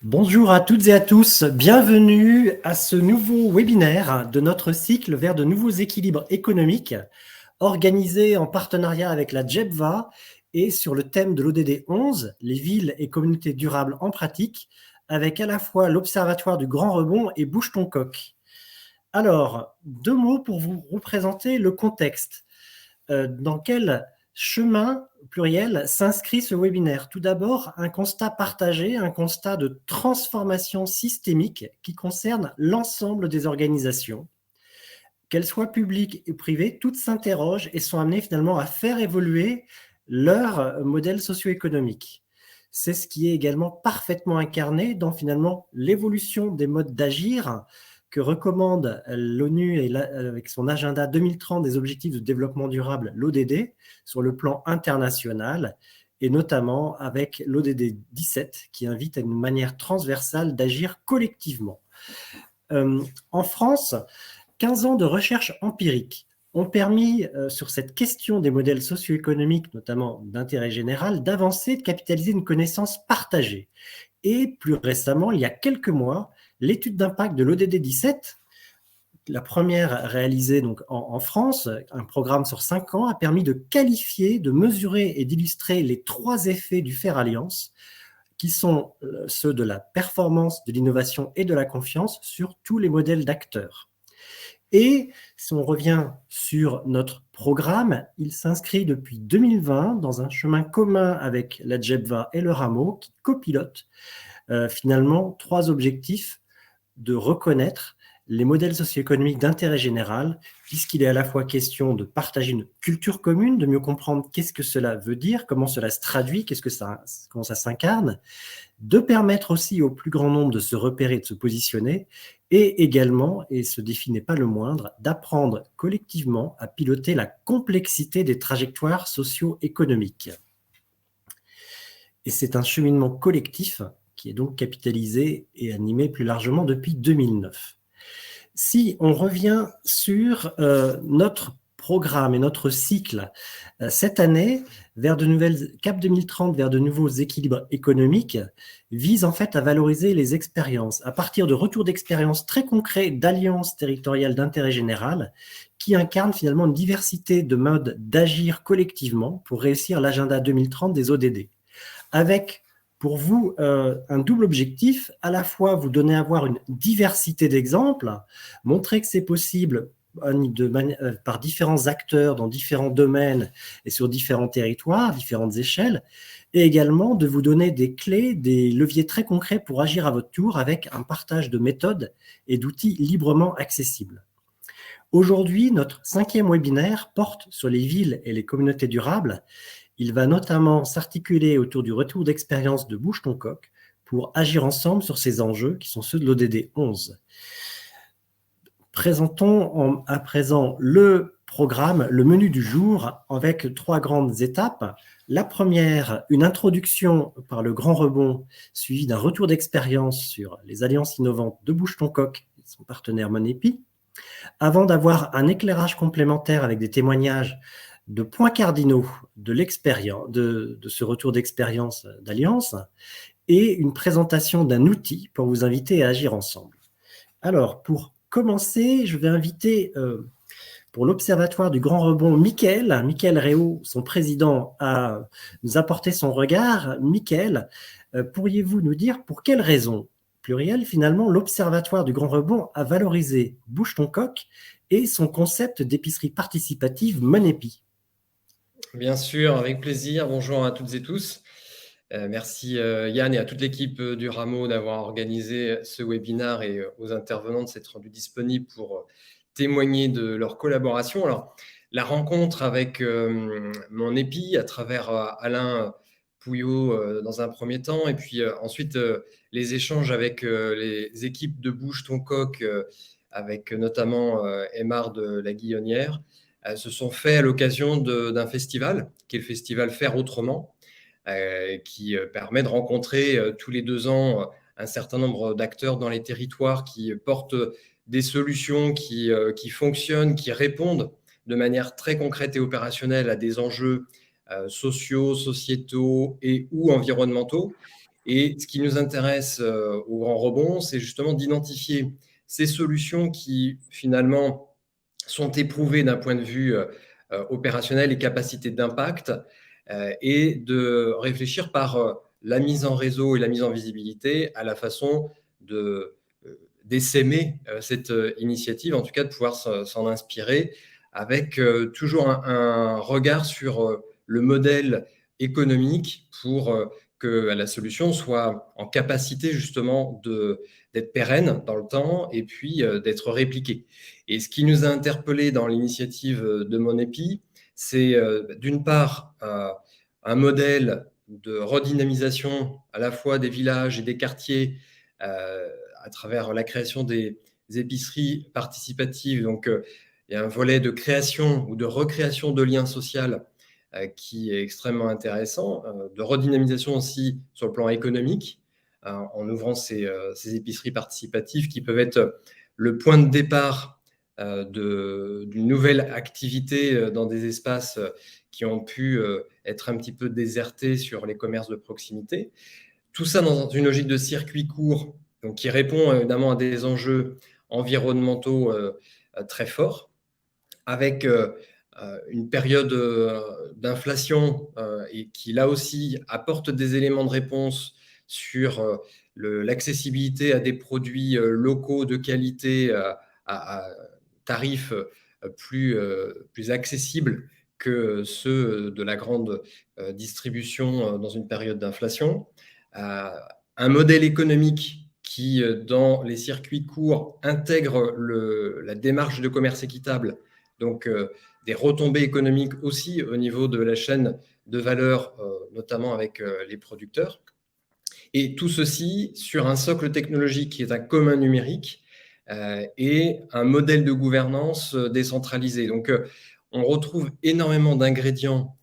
Bonjour à toutes et à tous, bienvenue à ce nouveau webinaire de notre cycle vers de nouveaux équilibres économiques organisé en partenariat avec la JEBVA et sur le thème de l'ODD 11, les villes et communautés durables en pratique, avec à la fois l'Observatoire du Grand Rebond et Bouge-ton-Coq. Alors, deux mots pour vous représenter le contexte. Dans quel chemin pluriel s'inscrit ce webinaire? Tout d'abord, un constat partagé, un constat de transformation systémique qui concerne l'ensemble des organisations. Qu'elles soient publiques et privées, toutes s'interrogent et sont amenées finalement à faire évoluer leur modèle socio-économique. C'est ce qui est également parfaitement incarné dans finalement l'évolution des modes d'agir que recommande l'ONU avec son agenda 2030 des objectifs de développement durable, l'ODD, sur le plan international, et notamment avec l'ODD 17 qui invite à une manière transversale d'agir collectivement. En France, 15 ans de recherche empirique ont permis, sur cette question des modèles socio-économiques, notamment d'intérêt général, d'avancer, de capitaliser une connaissance partagée. Et plus récemment, il y a quelques mois, l'étude d'impact de l'ODD 17, la première réalisée donc en France, un programme sur 5 ans, a permis de qualifier, de mesurer et d'illustrer les 3 effets du Faire Alliance, qui sont ceux de la performance, de l'innovation et de la confiance sur tous les modèles d'acteurs. Et si on revient sur notre programme, il s'inscrit depuis 2020 dans un chemin commun avec la JEBVA et le Rameau qui copilotent finalement 3 objectifs: de reconnaître les modèles socio-économiques d'intérêt général, puisqu'il est à la fois question de partager une culture commune, de mieux comprendre qu'est-ce que cela veut dire, comment cela se traduit, comment ça s'incarne, de permettre aussi au plus grand nombre de se repérer, de se positionner, et également, et ce défi n'est pas le moindre, d'apprendre collectivement à piloter la complexité des trajectoires socio-économiques. Et c'est un cheminement collectif qui est donc capitalisé et animé plus largement depuis 2009. Si on revient sur notre programme et notre cycle, cette année, vers de nouvelles CAP 2030, vers de nouveaux équilibres économiques, vise en fait à valoriser les expériences, à partir de retours d'expériences très concrets d'alliances territoriales d'intérêt général, qui incarnent finalement une diversité de modes d'agir collectivement pour réussir l'agenda 2030 des ODD. Avec pour vous un double objectif, à la fois vous donner à voir une diversité d'exemples, montrer que c'est possible par différents acteurs dans différents domaines et sur différents territoires, différentes échelles, et également de vous donner des clés, des leviers très concrets pour agir à votre tour avec un partage de méthodes et d'outils librement accessibles. Aujourd'hui, notre 5e webinaire porte sur les villes et les communautés durables. Il va notamment s'articuler autour du retour d'expérience de Bouge-ton-Coq pour agir ensemble sur ces enjeux qui sont ceux de l'ODD 11. Présentons à présent le programme, le menu du jour, avec 3 grandes étapes. La première, une introduction par le Grand Rebond, suivie d'un retour d'expérience sur les alliances innovantes de Bouge-ton-Coq et son partenaire Monepi, avant d'avoir un éclairage complémentaire avec des témoignages de points cardinaux de l'expérience, de ce retour d'expérience d'Alliance, et une présentation d'un outil pour vous inviter à agir ensemble. Alors, pour commencer, je vais inviter pour l'Observatoire du Grand Rebond Mickaël Réau, son président, à nous apporter son regard. Mickaël, pourriez-vous nous dire pour quelles raisons, pluriel, finalement, l'Observatoire du Grand Rebond a valorisé Bouge-ton-Coq et son concept d'épicerie participative Monepi? Bien sûr, avec plaisir. Bonjour à toutes et tous. Merci Yann et à toute l'équipe du Rameau d'avoir organisé ce webinaire et aux intervenants de s'être rendus disponibles pour témoigner de leur collaboration. Alors, la rencontre avec mon épi à travers Alain Pouillot dans un premier temps, et puis ensuite les échanges avec les équipes de Bouge-ton-Coq, avec notamment Aymar de la Guillonnière, se sont faits à l'occasion d'un festival, qui est le festival Faire Autrement, qui permet de rencontrer tous les 2 ans un certain nombre d'acteurs dans les territoires qui portent des solutions qui fonctionnent, qui répondent de manière très concrète et opérationnelle à des enjeux sociaux, sociétaux et ou environnementaux. Et ce qui nous intéresse au Grand Rebond, c'est justement d'identifier ces solutions qui, finalement, sont éprouvées d'un point de vue opérationnel et capacité d'impact, et de réfléchir par la mise en réseau et la mise en visibilité à la façon d'essaimer cette initiative, en tout cas de pouvoir s'en inspirer, avec toujours un regard sur le modèle économique pour que la solution soit en capacité justement d'être pérenne dans le temps et puis d'être répliquée. Et ce qui nous a interpellés dans l'initiative de Monepi, c'est d'une part un modèle de redynamisation à la fois des villages et des quartiers à travers la création des épiceries participatives. Donc, il y a un volet de création ou de recréation de liens sociaux qui est extrêmement intéressant, de redynamisation aussi sur le plan économique, en ouvrant ces épiceries participatives qui peuvent être le point de départ d'une nouvelle activité dans des espaces qui ont pu être un petit peu désertés sur les commerces de proximité. Tout ça dans une logique de circuit court, donc qui répond évidemment à des enjeux environnementaux très forts, avec une période d'inflation et qui, là aussi, apporte des éléments de réponse sur l'accessibilité à des produits locaux de qualité à tarifs plus accessibles que ceux de la grande distribution dans une période d'inflation. Un modèle économique qui, dans les circuits courts, intègre la démarche de commerce équitable, donc des retombées économiques aussi au niveau de la chaîne de valeur, notamment avec les producteurs. Et tout ceci sur un socle technologique qui est un commun numérique et un modèle de gouvernance décentralisé. Donc, on retrouve énormément d'ingrédients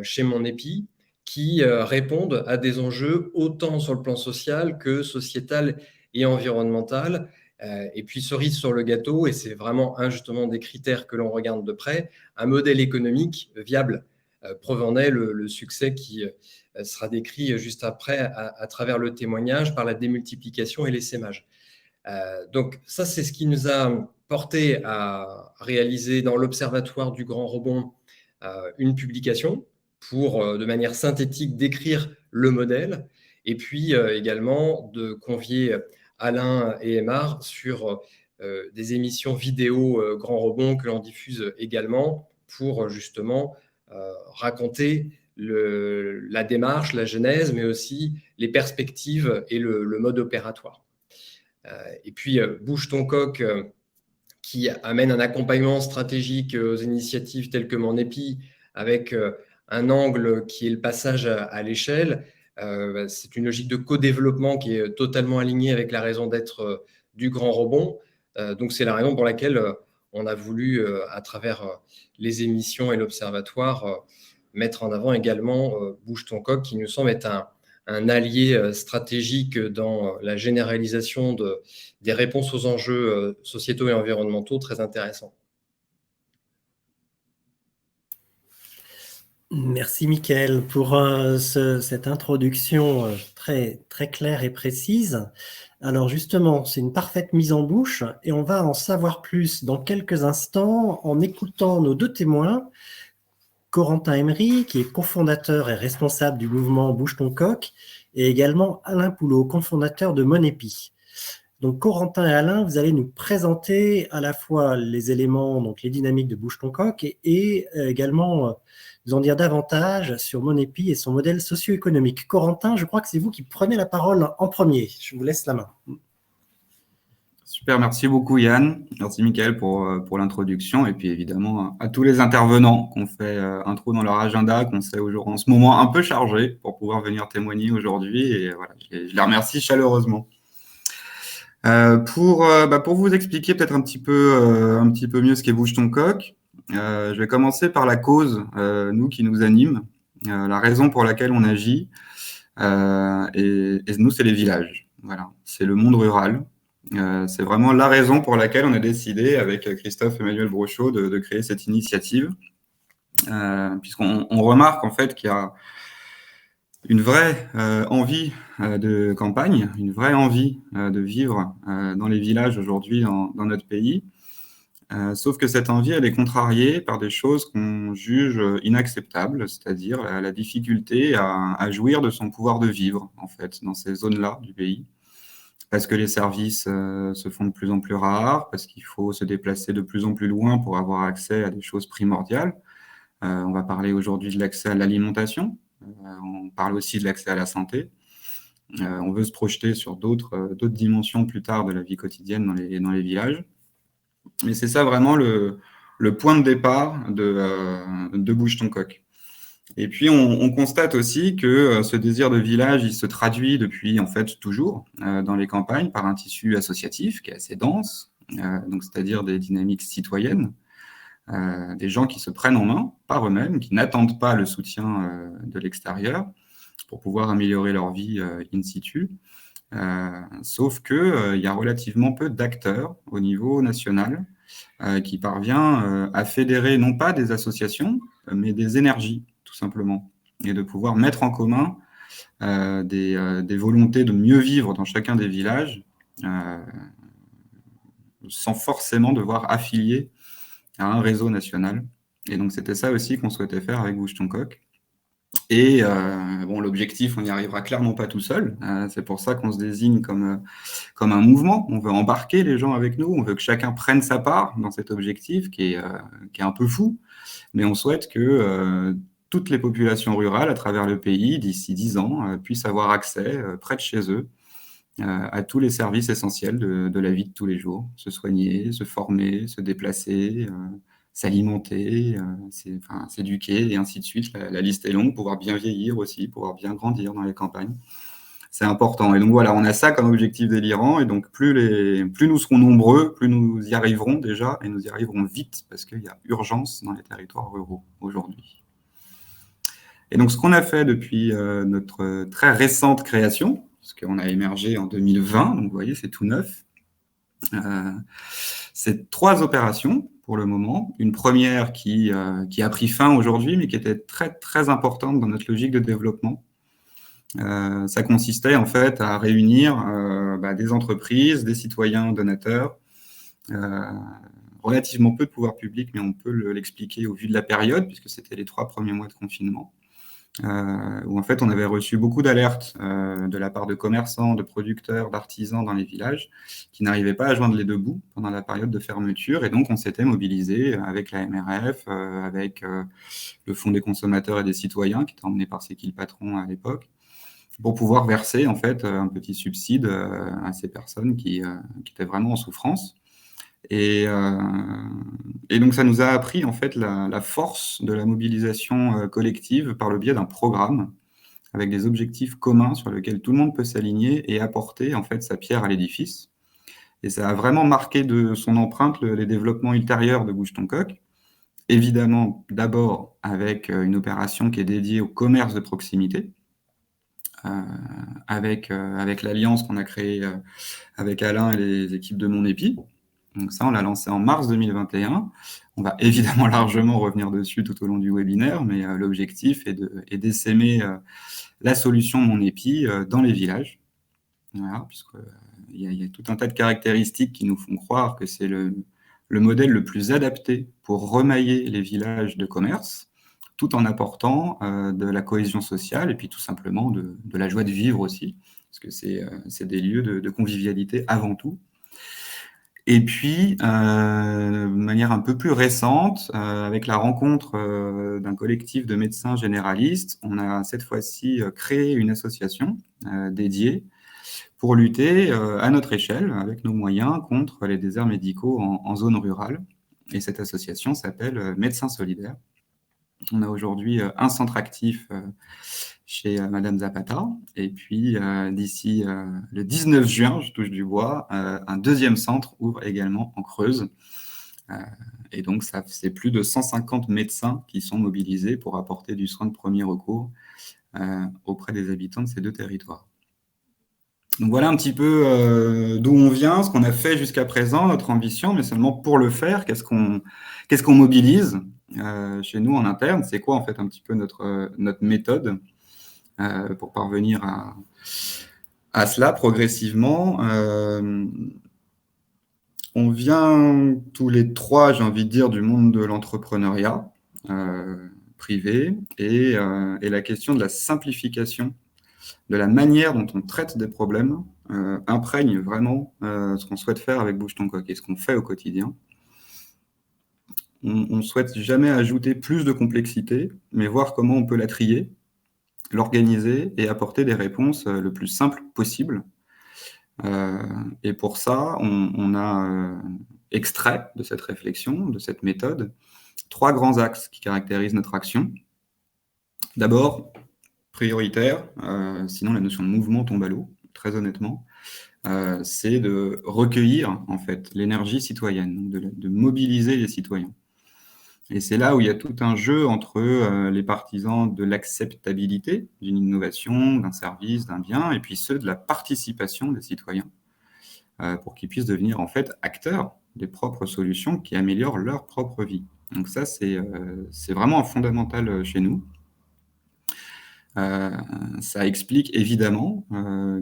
chez Monepi qui répondent à des enjeux autant sur le plan social que sociétal et environnemental. Et puis, cerise sur le gâteau, et c'est vraiment un justement des critères que l'on regarde de près, un modèle économique viable. Preuve en est le succès qui sera décrit juste après à travers le témoignage par la démultiplication et l'essaimage. Donc ça, c'est ce qui nous a porté à réaliser dans l'Observatoire du Grand Rebond une publication pour, de manière synthétique, décrire le modèle et puis également de convier Alain et Aymar sur des émissions vidéo Grand Rebond que l'on diffuse également pour justement raconter la démarche, la genèse, mais aussi les perspectives et le mode opératoire. Et puis, Bouge ton coq, qui amène un accompagnement stratégique aux initiatives telles que Monepi, avec un angle qui est le passage à l'échelle. C'est une logique de co-développement qui est totalement alignée avec la raison d'être du Grand Rebond. Donc, c'est la raison pour laquelle on a voulu, à travers les émissions et l'Observatoire, mettre en avant également Bouge ton coq, qui nous semble être un allié stratégique dans la généralisation des réponses aux enjeux sociétaux et environnementaux très intéressants. Merci Mickaël pour cette introduction très, très claire et précise. Alors justement, c'est une parfaite mise en bouche et on va en savoir plus dans quelques instants en écoutant nos deux témoins. Corentin Emery, qui est cofondateur et responsable du mouvement Bouge ton coq, et également Alain Poulot, cofondateur de Monepi. Donc Corentin et Alain, vous allez nous présenter à la fois les éléments, donc les dynamiques de Bouge ton coq, et également nous en dire davantage sur Monepi et son modèle socio-économique. Corentin, je crois que c'est vous qui prenez la parole en premier. Je vous laisse la main. Super, merci beaucoup Yann. Merci Mickaël pour l'introduction et puis évidemment à tous les intervenants qu'on fait un trou dans leur agenda, qu'on sait aujourd'hui en ce moment un peu chargé pour pouvoir venir témoigner aujourd'hui et voilà, je les remercie chaleureusement. Pour vous expliquer peut-être un petit peu mieux ce qu'est Bouge ton coq, je vais commencer par la cause, nous qui nous anime, la raison pour laquelle on agit et nous c'est les villages. Voilà, c'est le monde rural. C'est vraiment la raison pour laquelle on a décidé, avec Christophe Emmanuel Brochot, de créer cette initiative, puisqu'on remarque en fait qu'il y a une vraie envie de campagne, une vraie envie de vivre dans les villages aujourd'hui dans notre pays. Sauf que cette envie, elle est contrariée par des choses qu'on juge inacceptables, c'est-à-dire la difficulté à jouir de son pouvoir de vivre, en fait, dans ces zones-là du pays. Parce que les services se font de plus en plus rares, parce qu'il faut se déplacer de plus en plus loin pour avoir accès à des choses primordiales. On va parler aujourd'hui de l'accès à l'alimentation, on parle aussi de l'accès à la santé. On veut se projeter sur d'autres dimensions plus tard de la vie quotidienne dans les villages. Mais c'est ça vraiment le point de départ de Bouge ton coq. Et puis, on constate aussi que ce désir de village, il se traduit depuis, en fait, toujours dans les campagnes par un tissu associatif qui est assez dense, donc c'est-à-dire des dynamiques citoyennes, des gens qui se prennent en main par eux-mêmes, qui n'attendent pas le soutien de l'extérieur pour pouvoir améliorer leur vie in situ. Sauf qu'il y a relativement peu d'acteurs au niveau national qui parvient à fédérer non pas des associations, mais des énergies, tout simplement, et de pouvoir mettre en commun des volontés de mieux vivre dans chacun des villages sans forcément devoir affilier à un réseau national. Et donc, c'était ça aussi qu'on souhaitait faire avec Bouge ton coq. Et bon, l'objectif, on n'y arrivera clairement pas tout seul. C'est pour ça qu'on se désigne comme un mouvement. On veut embarquer les gens avec nous. On veut que chacun prenne sa part dans cet objectif qui est un peu fou. Mais on souhaite que toutes les populations rurales à travers le pays, d'ici 10 ans, puissent avoir accès près de chez eux à tous les services essentiels de la vie de tous les jours. Se soigner, se former, se déplacer, s'alimenter, s'éduquer, et ainsi de suite. La liste est longue, pouvoir bien vieillir aussi, pouvoir bien grandir dans les campagnes. C'est important. Et donc voilà, on a ça comme objectif délirant, et donc plus nous serons nombreux, plus nous y arriverons déjà, et nous y arriverons vite, parce qu'il y a urgence dans les territoires ruraux aujourd'hui. Et donc ce qu'on a fait depuis notre très récente création, parce qu'on a émergé en 2020, donc vous voyez, c'est tout neuf, c'est 3 opérations pour le moment. Une première qui a pris fin aujourd'hui, mais qui était très, très importante dans notre logique de développement. Ça consistait en fait à réunir des entreprises, des citoyens donateurs, relativement peu de pouvoir public, mais on peut l'expliquer au vu de la période, puisque c'était les 3 premiers mois de confinement. Où en fait on avait reçu beaucoup d'alertes de la part de commerçants, de producteurs, d'artisans dans les villages qui n'arrivaient pas à joindre les deux bouts pendant la période de fermeture, et donc on s'était mobilisé avec la MRF, avec le Fonds des consommateurs et des citoyens qui était emmené par C'est qui le patron à l'époque, pour pouvoir verser en fait un petit subside à ces personnes qui étaient vraiment en souffrance. Et donc, ça nous a appris en fait la force de la mobilisation collective par le biais d'un programme avec des objectifs communs sur lesquels tout le monde peut s'aligner et apporter en fait sa pierre à l'édifice. Et ça a vraiment marqué de son empreinte les développements ultérieurs de Bouge ton coq. Évidemment, d'abord avec une opération qui est dédiée au commerce de proximité, avec l'alliance qu'on a créée avec Alain et les équipes de Mon Épi. Donc ça, on l'a lancé en mars 2021. On va évidemment largement revenir dessus tout au long du webinaire, mais l'objectif est d'essaimer la solution Mon Épi dans les villages. Voilà, puisqu'il y a tout un tas de caractéristiques qui nous font croire que c'est le modèle le plus adapté pour remailler les villages de commerce, tout en apportant de la cohésion sociale et puis tout simplement de la joie de vivre aussi, parce que c'est des lieux de convivialité avant tout. Et puis, de manière un peu plus récente, avec la rencontre d'un collectif de médecins généralistes, on a cette fois-ci créé une association dédiée pour lutter à notre échelle, avec nos moyens, contre les déserts médicaux en zone rurale. Et cette association s'appelle Médecins Solidaires. On a aujourd'hui un centre actif chez Madame Zapata, et puis d'ici le 19 juin, je touche du bois, un deuxième centre ouvre également en Creuse, et donc c'est plus de 150 médecins qui sont mobilisés pour apporter du soin de premier recours auprès des habitants de ces 2 territoires. Donc voilà un petit peu d'où on vient, ce qu'on a fait jusqu'à présent, notre ambition, mais seulement pour le faire, qu'est-ce qu'on mobilise chez nous en interne, c'est quoi en fait un petit peu notre méthode. pour parvenir à cela progressivement. On vient tous les trois, j'ai envie de dire, du monde de l'entrepreneuriat privé et la question de la simplification, de la manière dont on traite des problèmes imprègne vraiment ce qu'on souhaite faire avec Bouge ton coq et ce qu'on fait au quotidien. On ne souhaite jamais ajouter plus de complexité, mais voir comment on peut la trier, l'organiser et apporter des réponses le plus simples possible. Et pour ça, on a extrait de cette réflexion, de cette méthode, 3 grands axes qui caractérisent notre action. D'abord, prioritaire, sinon la notion de mouvement tombe à l'eau, très honnêtement, c'est de recueillir en fait l'énergie citoyenne, de mobiliser les citoyens. Et c'est là où il y a tout un jeu entre les partisans de l'acceptabilité d'une innovation, d'un service, d'un bien, et puis ceux de la participation des citoyens, pour qu'ils puissent devenir en fait acteurs des propres solutions qui améliorent leur propre vie. Donc ça, c'est vraiment un fondamental chez nous. Ça explique évidemment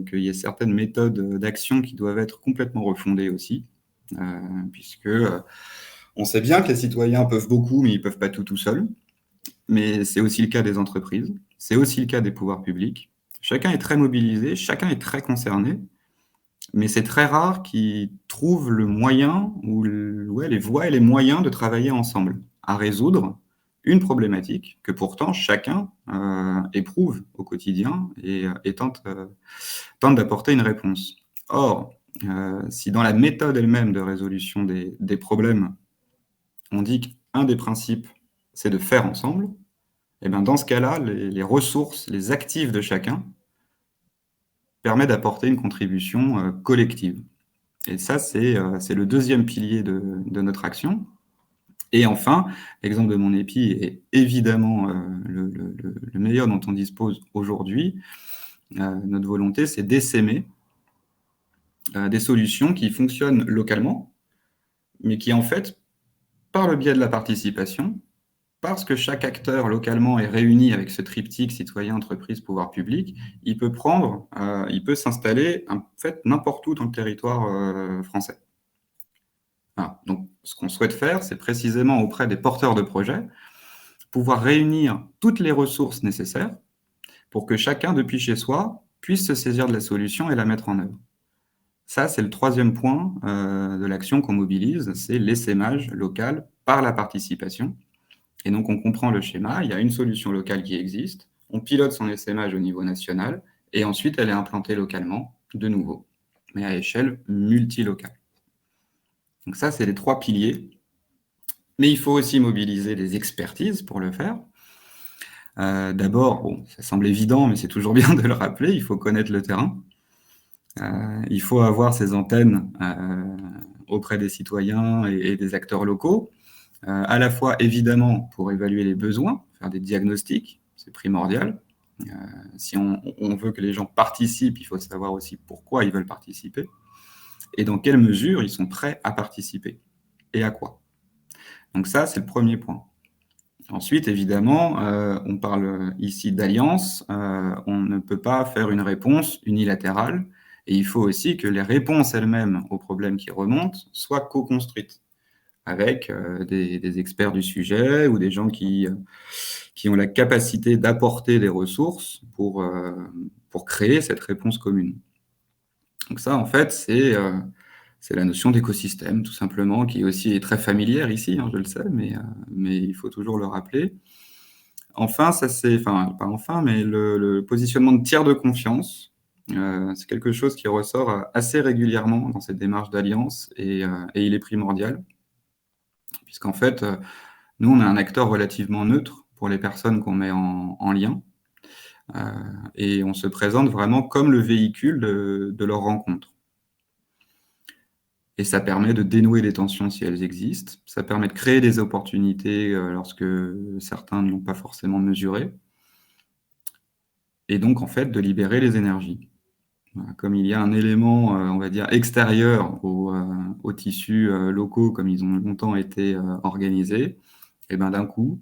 qu'il y a certaines méthodes d'action qui doivent être complètement refondées aussi, puisque on sait bien que les citoyens peuvent beaucoup, mais ils ne peuvent pas tout seuls. Mais c'est aussi le cas des entreprises, c'est aussi le cas des pouvoirs publics. Chacun est très mobilisé, chacun est très concerné, mais c'est très rare qu'ils trouvent le moyen ou les voies et les moyens de travailler ensemble à résoudre une problématique que pourtant chacun éprouve au quotidien et tente d'apporter une réponse. Or, si dans la méthode elle-même de résolution des problèmes, on dit qu'un des principes, c'est de faire ensemble, et bien dans ce cas-là, les ressources, les actifs de chacun permettent d'apporter une contribution collective. Et ça, c'est le deuxième pilier de notre action. Et enfin, l'exemple de mon épi est évidemment le meilleur dont on dispose aujourd'hui. Notre volonté, c'est d'essaimer des solutions qui fonctionnent localement, mais qui en fait, par le biais de la participation, parce que chaque acteur localement est réuni avec ce triptyque citoyen, entreprise, pouvoir public, il peut s'installer en fait n'importe où dans le territoire français. Voilà. Donc, ce qu'on souhaite faire, c'est précisément auprès des porteurs de projets, pouvoir réunir toutes les ressources nécessaires pour que chacun, depuis chez soi, puisse se saisir de la solution et la mettre en œuvre. Ça, c'est le troisième point de l'action qu'on mobilise, c'est l'essaimage local par la participation. Et donc, on comprend le schéma, il y a une solution locale qui existe, on pilote son essaimage au niveau national, et ensuite, elle est implantée localement, de nouveau, mais à échelle multilocale. Donc ça, c'est les 3 piliers. Mais il faut aussi mobiliser des expertises pour le faire. D'abord, bon, ça semble évident, mais c'est toujours bien de le rappeler, il faut connaître le terrain. Il faut avoir ces antennes auprès des citoyens et des acteurs locaux, à la fois évidemment pour évaluer les besoins, faire des diagnostics, c'est primordial. Si on veut que les gens participent, il faut savoir aussi pourquoi ils veulent participer et dans quelle mesure ils sont prêts à participer et à quoi. Donc ça, c'est le premier point. Ensuite, évidemment, on parle ici d'alliance. On ne peut pas faire une réponse unilatérale et il faut aussi que les réponses elles-mêmes aux problèmes qui remontent soient co-construites avec des experts du sujet ou des gens qui ont la capacité d'apporter des ressources pour créer cette réponse commune. Donc ça, en fait, c'est la notion d'écosystème, tout simplement, qui aussi est très familière ici, hein, je le sais, mais il faut toujours le rappeler. Enfin, pas enfin, mais le positionnement de tiers de confiance, c'est quelque chose qui ressort assez régulièrement dans cette démarche d'alliance et il est primordial, puisqu'en fait, nous, on est un acteur relativement neutre pour les personnes qu'on met en lien, et on se présente vraiment comme le véhicule de leur rencontre. Et ça permet de dénouer les tensions si elles existent. Ça permet de créer des opportunités lorsque certains ne l'ont pas forcément mesuré. Et donc, en fait, de libérer les énergies. Voilà, comme il y a un élément, on va dire, extérieur aux tissus locaux, comme ils ont longtemps été organisés, et ben d'un coup,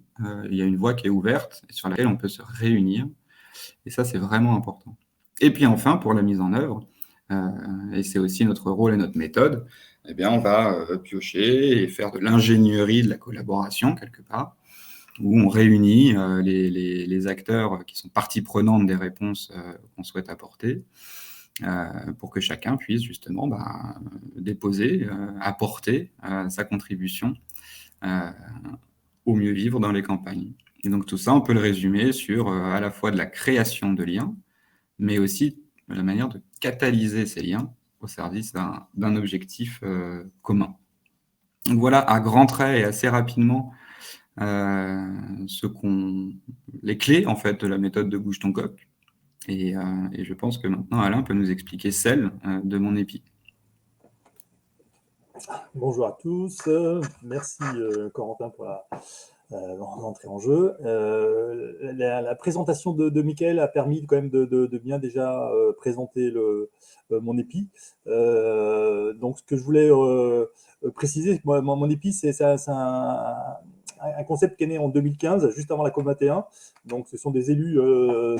il y a une voie qui est ouverte sur laquelle on peut se réunir Et ça, c'est vraiment important. Et puis enfin, pour la mise en œuvre, et c'est aussi notre rôle et notre méthode, eh bien, on va piocher et faire de l'ingénierie de la collaboration, quelque part, où on réunit les acteurs qui sont partie prenante des réponses qu'on souhaite apporter, pour que chacun puisse justement déposer, apporter sa contribution au mieux vivre dans les campagnes. Et donc tout ça, on peut le résumer sur à la fois de la création de liens, mais aussi la manière de catalyser ces liens au service d'un objectif commun. Donc voilà, à grands traits et assez rapidement, les clés en fait de la méthode de Bouge ton coq. Et je pense que maintenant Alain peut nous expliquer celle de mon épi. Bonjour à tous, merci Corentin pour l'entrée en jeu. La présentation de Mickaël a permis quand même de bien déjà présenter mon épi. Donc ce que je voulais préciser, moi, mon épi, c'est un concept qui est né en 2015, juste avant la COP21. Donc ce sont des élus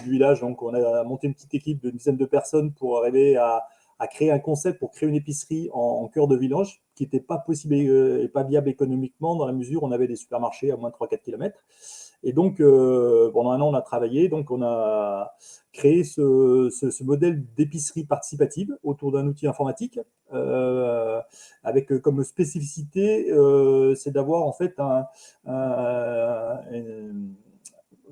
du village, donc on a monté une petite équipe d'une dizaine de personnes pour arriver à créer un concept pour créer une épicerie en cœur de village qui n'était pas possible et pas viable économiquement dans la mesure où on avait des supermarchés à moins de 3-4 km. Et donc, pendant un an, on a travaillé. Donc, on a créé ce modèle d'épicerie participative autour d'un outil informatique avec comme spécificité, c'est d'avoir en fait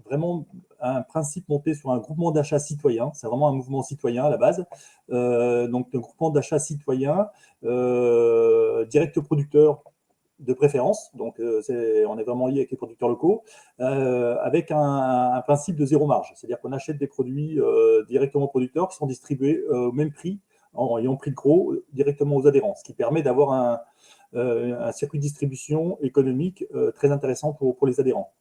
vraiment un principe monté sur un groupement d'achat citoyen. C'est vraiment un mouvement citoyen à la base. Donc, un groupement d'achat citoyen direct aux producteurs de préférence. Donc, on est vraiment lié avec les producteurs locaux avec un principe de zéro marge. C'est-à-dire qu'on achète des produits directement aux producteurs qui sont distribués au même prix, ayant prix de gros, directement aux adhérents, ce qui permet d'avoir un circuit de distribution économique très intéressant pour les adhérents.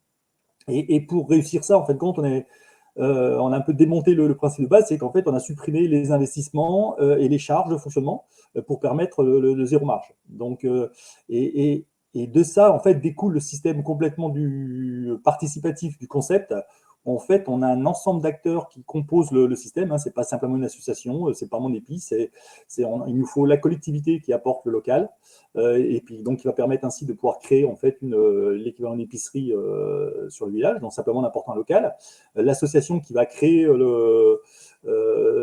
Et pour réussir ça, en fin de compte, on a un peu démonté le principe de base, c'est qu'en fait, on a supprimé les investissements et les charges de fonctionnement pour permettre le zéro marge. Donc, et de ça, en fait, découle le système complètement du participatif du concept. En fait, on a un ensemble d'acteurs qui composent le système. Ce n'est pas simplement une association, c'est pas mon épi. Il nous faut la collectivité qui apporte le local, et puis donc qui va permettre ainsi de pouvoir créer en fait l'équivalent d'épicerie sur le village, donc simplement en apportant un local. L'association qui va créer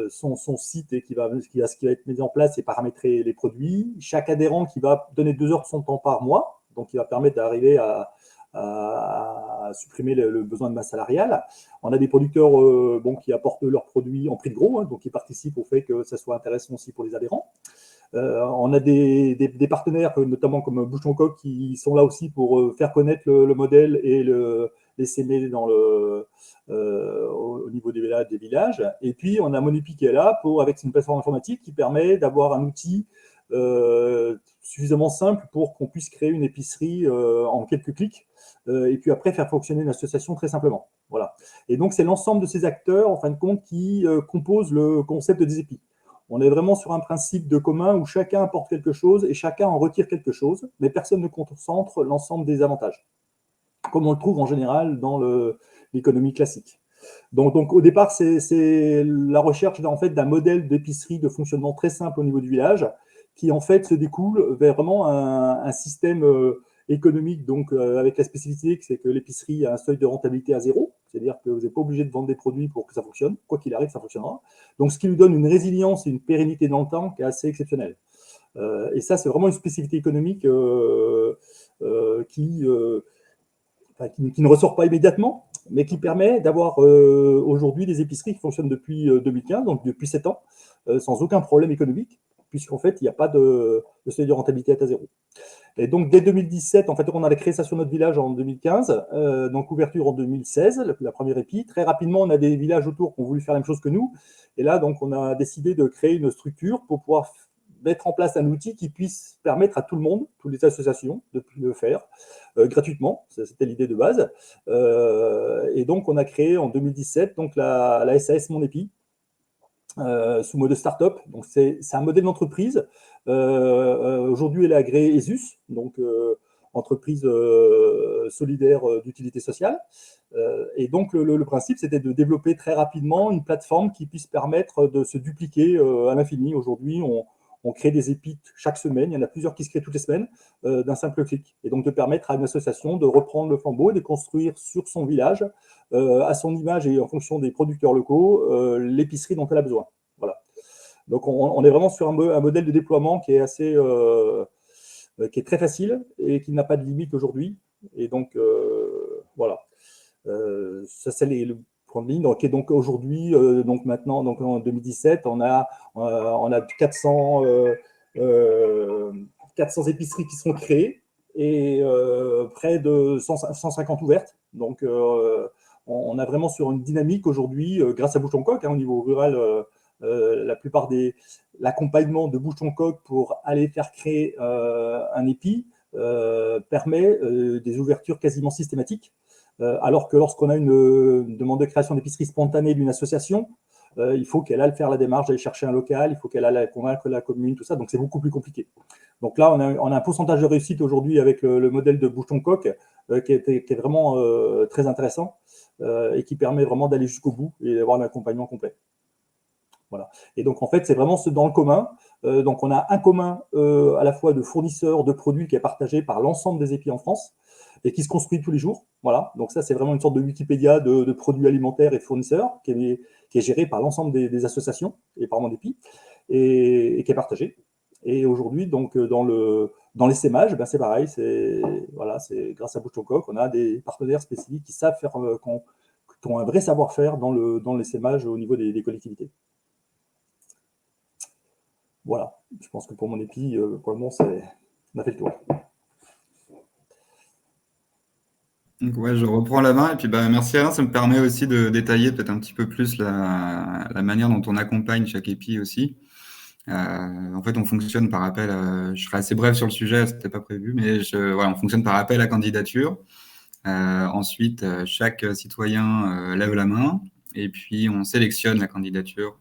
son site et qui va être mis en place et paramétrer les produits. Chaque adhérent qui va donner 2 heures de son temps par mois, donc qui va permettre d'arriver à supprimer le besoin de masse salariale. On a des producteurs qui apportent leurs produits en prix de gros, donc qui participent au fait que ça soit intéressant aussi pour les adhérents. On a des partenaires, notamment comme Bouge ton coq, qui sont là aussi pour faire connaître le modèle et les s'aimer au niveau des villages. Et puis, on a mon épi qui est là avec une plateforme informatique qui permet d'avoir un outil suffisamment simple pour qu'on puisse créer une épicerie en quelques clics et puis après faire fonctionner une association très simplement. Voilà. Et donc, c'est l'ensemble de ces acteurs, en fin de compte, qui composent le concept des épis. On est vraiment sur un principe de commun où chacun apporte quelque chose et chacun en retire quelque chose, mais personne ne concentre l'ensemble des avantages, comme on le trouve en général dans l'économie classique. Donc au départ, c'est la recherche en fait, d'un modèle d'épicerie de fonctionnement très simple au niveau du village, qui en fait se découle vers vraiment un système économique, donc avec la spécificité que c'est que l'épicerie a un seuil de rentabilité à 0, c'est-à-dire que vous n'êtes pas obligé de vendre des produits pour que ça fonctionne, quoi qu'il arrive, ça fonctionnera. Donc ce qui lui donne une résilience et une pérennité dans le temps qui est assez exceptionnelle. Et ça, c'est vraiment une spécificité économique qui ne ressort pas immédiatement, mais qui permet d'avoir aujourd'hui des épiceries qui fonctionnent depuis 2015, donc depuis 7 ans, sans aucun problème économique, puisqu'en fait, il n'y a pas de seuil de rentabilité à 0. Et donc, dès 2017, en fait, on a créé ça sur notre village en 2015, donc ouverture en 2016, la première épi. Très rapidement, on a des villages autour qui ont voulu faire la même chose que nous. Et là, donc, on a décidé de créer une structure pour pouvoir mettre en place un outil qui puisse permettre à tout le monde, toutes les associations, de le faire gratuitement. C'était l'idée de base. Et donc, on a créé en 2017 donc la SAS Mon Épi, sous mode start-up. Donc, c'est un modèle d'entreprise. Aujourd'hui, elle est agréée ESUS. Donc, entreprise solidaire d'utilité sociale. Et donc, le principe, c'était de développer très rapidement une plateforme qui puisse permettre de se dupliquer à l'infini. Aujourd'hui, on crée des EPIT chaque semaine. Il y en a plusieurs qui se créent toutes les semaines d'un simple clic. Et donc, de permettre à une association de reprendre le flambeau et de construire sur son village, à son image et en fonction des producteurs locaux, l'épicerie dont elle a besoin. Voilà. Donc, on est vraiment sur un modèle de déploiement qui est assez, qui est très facile et qui n'a pas de limite aujourd'hui. Et donc, voilà. Ça, c'est le point de ligne. Donc aujourd'hui, donc maintenant, donc en 2017, on a 400 épiceries qui sont créées et près de 150 ouvertes. Donc, on a vraiment sur une dynamique aujourd'hui, grâce à Bouche-en-Coq, au niveau rural, la plupart l'accompagnement de Bouche-en-Coq pour aller faire créer un épi permet des ouvertures quasiment systématiques. Alors que lorsqu'on a une demande de création d'épicerie spontanée d'une association, il faut qu'elle aille faire la démarche d'aller chercher un local, il faut qu'elle aille convaincre la commune, tout ça, donc c'est beaucoup plus compliqué. Donc là, on a un pourcentage de réussite aujourd'hui avec le modèle de Bouche-en-Coq qui est vraiment très intéressant et qui permet vraiment d'aller jusqu'au bout et d'avoir un accompagnement complet. Voilà. Et donc, en fait, c'est vraiment dans le commun. Donc, on a un commun à la fois de fournisseurs de produits qui est partagé par l'ensemble des épis en France et qui se construit tous les jours. Voilà. Donc, ça, c'est vraiment une sorte de Wikipédia de produits alimentaires et de fournisseurs qui est géré par l'ensemble des associations et par mon épi et qui est partagé. Et aujourd'hui, donc, dans l'essaimage, ben, c'est pareil. C'est grâce à Bouche-en-Coq, on a des partenaires spécifiques qui savent faire, qui ont un vrai savoir-faire dans l'essaimage au niveau des collectivités. Voilà, je pense que pour mon épi, pour le moment, on a fait le tour. Donc ouais, je reprends la main et puis merci Alain, ça me permet aussi de détailler peut-être un petit peu plus la manière dont on accompagne chaque épi aussi. En fait, on fonctionne par appel, je serai assez bref sur le sujet, c'était pas prévu, mais on fonctionne par appel à candidature. Ensuite, chaque citoyen lève la main et puis on sélectionne la candidature.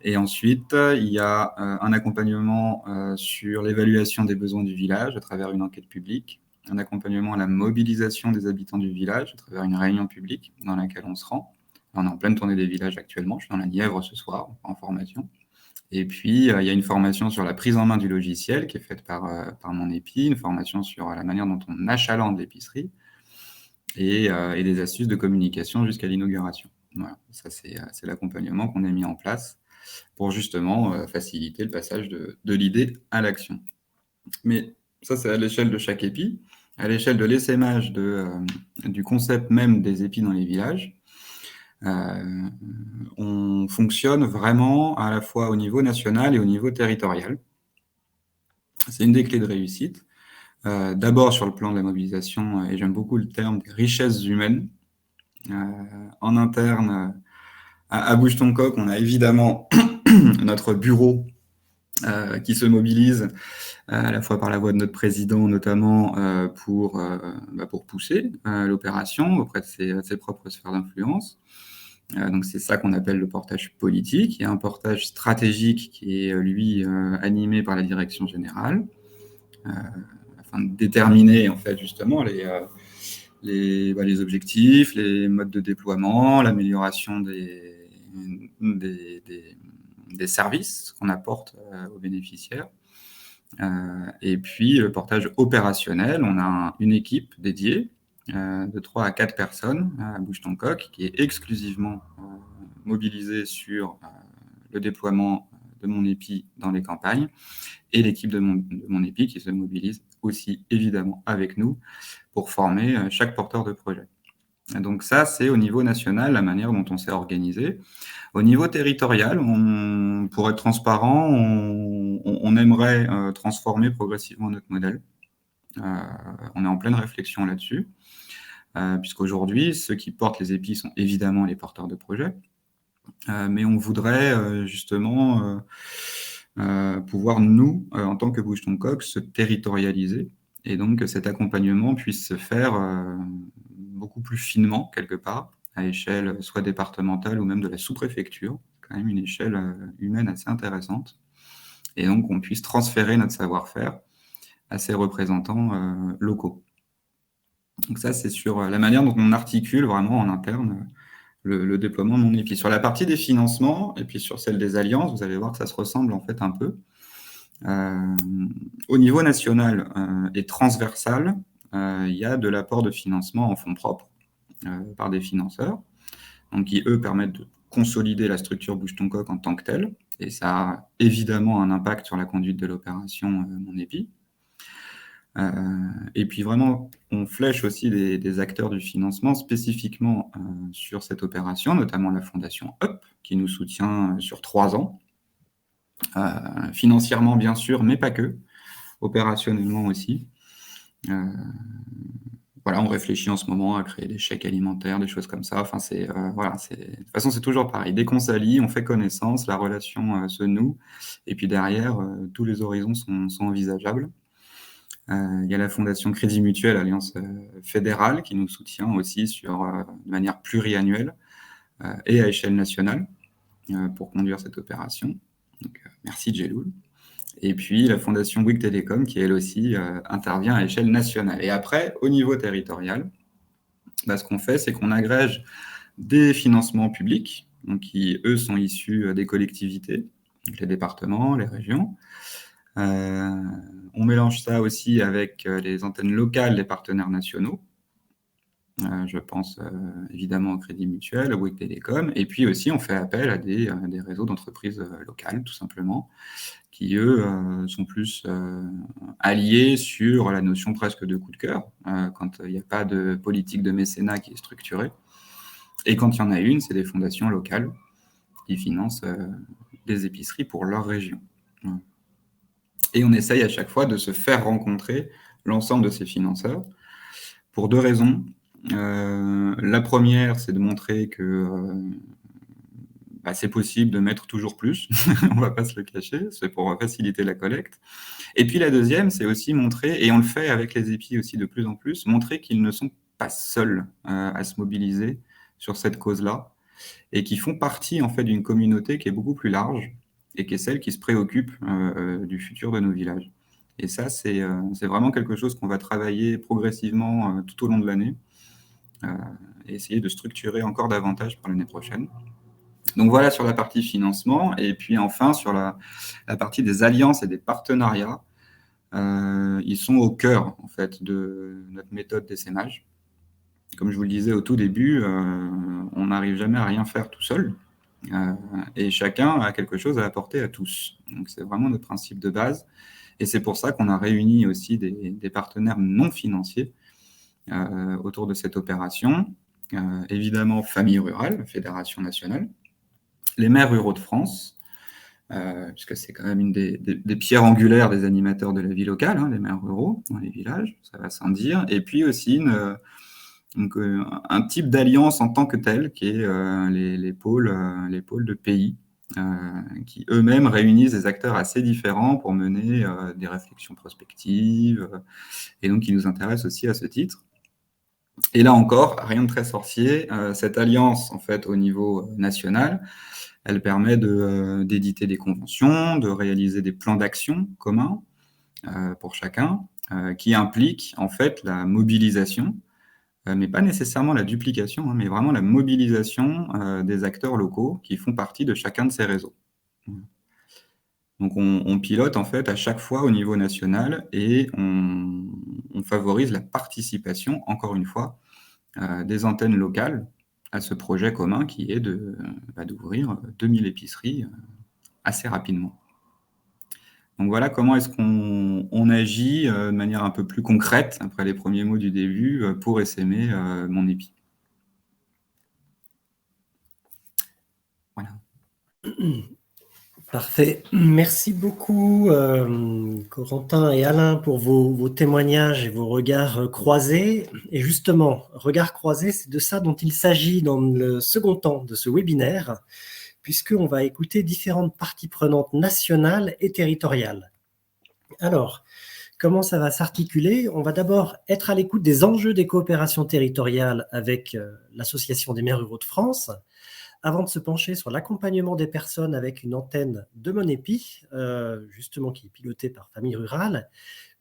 Et ensuite, il y a un accompagnement sur l'évaluation des besoins du village à travers une enquête publique, un accompagnement à la mobilisation des habitants du village à travers une réunion publique dans laquelle on se rend. On est en pleine tournée des villages actuellement, je suis dans la Nièvre ce soir en formation. Et puis, il y a une formation sur la prise en main du logiciel qui est faite par mon épi, une formation sur la manière dont on achalandre l'épicerie et des astuces de communication jusqu'à l'inauguration. Voilà, ça c'est l'accompagnement qu'on a mis en place pour justement faciliter le passage de l'idée à l'action. Mais ça, c'est à l'échelle de chaque épi. À l'échelle de l'essaimage du concept même des épis dans les villages, on fonctionne vraiment à la fois au niveau national et au niveau territorial. C'est une des clés de réussite. D'abord sur le plan de la mobilisation, et j'aime beaucoup le terme des richesses humaines. En interne, à Bouche-en-Coq, on a évidemment notre bureau qui se mobilise à la fois par la voix de notre président, notamment pour pousser l'opération auprès de ses propres sphères d'influence. Donc c'est ça qu'on appelle le portage politique. Il y a un portage stratégique qui est, lui, animé par la direction générale, afin de déterminer, en fait, justement, les objectifs, les modes de déploiement, l'amélioration des services qu'on apporte aux bénéficiaires. Et puis, le portage opérationnel, on a une équipe dédiée de 3 à 4 personnes à Bouche-en-Coq qui est exclusivement mobilisée sur le déploiement de mon épi dans les campagnes et l'équipe de mon épi qui se mobilise aussi évidemment avec nous pour former chaque porteur de projet. Donc ça, c'est au niveau national la manière dont on s'est organisé. Au niveau territorial, pour être transparent, on aimerait transformer progressivement notre modèle. On est en pleine réflexion là-dessus, puisqu'aujourd'hui, ceux qui portent les épis sont évidemment les porteurs de projets, mais on voudrait justement pouvoir, nous, en tant que Bouche-en-Coq, se territorialiser, et donc que cet accompagnement puisse se faire beaucoup plus finement, quelque part, à échelle soit départementale ou même de la sous-préfecture, quand même une échelle humaine assez intéressante, et donc qu'on puisse transférer notre savoir-faire à ses représentants locaux. Donc ça, c'est sur la manière dont on articule vraiment en interne le déploiement de mon épi. Sur la partie des financements et puis sur celle des alliances, vous allez voir que ça se ressemble en fait un peu. Au niveau national et transversal, il y a de l'apport de financement en fonds propres par des financeurs, donc qui, eux, permettent de consolider la structure Bouge-Ton-Coq en tant que telle, et ça a évidemment un impact sur la conduite de l'opération Mon Épi. Et puis vraiment, on flèche aussi des acteurs du financement spécifiquement sur cette opération, notamment la fondation UP, qui nous soutient sur 3 ans, financièrement bien sûr, mais pas que, opérationnellement aussi. Voilà, on réfléchit en ce moment à créer des chèques alimentaires, des choses comme ça. Enfin, voilà, de toute façon, c'est toujours pareil. Dès qu'on s'allie, on fait connaissance, la relation se noue, et puis derrière, tous les horizons sont envisageables. Il y a la Fondation Crédit Mutuel, Alliance fédérale, qui nous soutient aussi de manière pluriannuelle et à échelle nationale pour conduire cette opération. Donc, merci Djeloul. Et puis la Fondation Bouygues Télécom, qui elle aussi intervient à échelle nationale. Et après, au niveau territorial, ce qu'on fait, c'est qu'on agrège des financements publics, donc qui, eux, sont issus des collectivités, donc les départements, les régions. On mélange ça aussi avec les antennes locales des partenaires nationaux. Je pense évidemment au Crédit Mutuel, au Bouygues Télécom, et puis aussi on fait appel à des réseaux d'entreprises locales, tout simplement, qui eux sont plus alliés sur la notion presque de coup de cœur, quand il n'y a pas de politique de mécénat qui est structurée. Et quand il y en a une, c'est des fondations locales qui financent des épiceries pour leur région. Et on essaye à chaque fois de se faire rencontrer l'ensemble de ces financeurs pour 2 raisons. La première, c'est de montrer que c'est possible de mettre toujours plus, on ne va pas se le cacher, c'est pour faciliter la collecte. Et puis la deuxième, c'est aussi montrer, et on le fait avec les épis aussi de plus en plus, montrer qu'ils ne sont pas seuls à se mobiliser sur cette cause-là, et qui font partie en fait d'une communauté qui est beaucoup plus large, et qui est celle qui se préoccupe du futur de nos villages. Et ça, c'est vraiment quelque chose qu'on va travailler progressivement tout au long de l'année, et essayer de structurer encore davantage pour l'année prochaine. Donc voilà sur la partie financement, et puis enfin sur la partie des alliances et des partenariats, ils sont au cœur en fait de notre méthode d'essaimage. Comme je vous le disais au tout début, on n'arrive jamais à rien faire tout seul, et chacun a quelque chose à apporter à tous. Donc c'est vraiment notre principe de base, et c'est pour ça qu'on a réuni aussi des partenaires non financiers autour de cette opération. Évidemment, Famille Rurale, Fédération Nationale, les maires ruraux de France, puisque c'est quand même une des pierres angulaires des animateurs de la vie locale, les maires ruraux dans les villages, ça va sans dire, et puis aussi un type d'alliance en tant que tel, qui est les pôles de pays, qui eux-mêmes réunissent des acteurs assez différents pour mener des réflexions prospectives, et donc qui nous intéressent aussi à ce titre. Et là encore, rien de très sorcier, cette alliance en fait au niveau national, elle permet d'éditer des conventions, de réaliser des plans d'action communs pour chacun, qui impliquent en fait la mobilisation, mais pas nécessairement la duplication, mais vraiment la mobilisation des acteurs locaux qui font partie de chacun de ces réseaux. Donc on pilote en fait à chaque fois au niveau national, et on favorise la participation, encore une fois, des antennes locales à ce projet commun qui est d'ouvrir 2000 épiceries assez rapidement. Donc voilà comment est-ce qu'on agit de manière un peu plus concrète, après les premiers mots du début, pour essaimer Mon Épi. Voilà. Parfait. Merci beaucoup, Corentin et Alain, pour vos témoignages et vos regards croisés. Et justement, regards croisés, c'est de ça dont il s'agit dans le second temps de ce webinaire, puisqu'on va écouter différentes parties prenantes nationales et territoriales. Alors, comment ça va s'articuler? On va d'abord être à l'écoute des enjeux des coopérations territoriales avec l'Association des maires ruraux de France, avant de se pencher sur l'accompagnement des personnes avec une antenne de Monépi, justement qui est pilotée par Famille Rurale,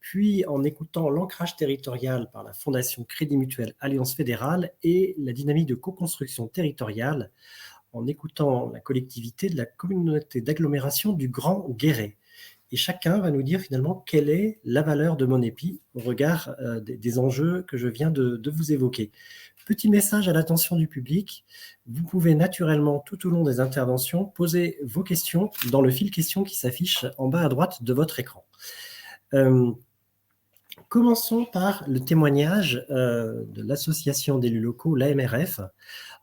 puis en écoutant l'ancrage territorial par la Fondation Crédit Mutuel Alliance Fédérale et la dynamique de co-construction territoriale, en écoutant la collectivité de la communauté d'agglomération du Grand Guéret. Et chacun va nous dire finalement quelle est la valeur de Monépi au regard des enjeux que je viens de vous évoquer. Petit message à l'attention du public, vous pouvez naturellement tout au long des interventions poser vos questions dans le fil questions qui s'affiche en bas à droite de votre écran. Commençons par le témoignage de l'association d'élus locaux, l'AMRF,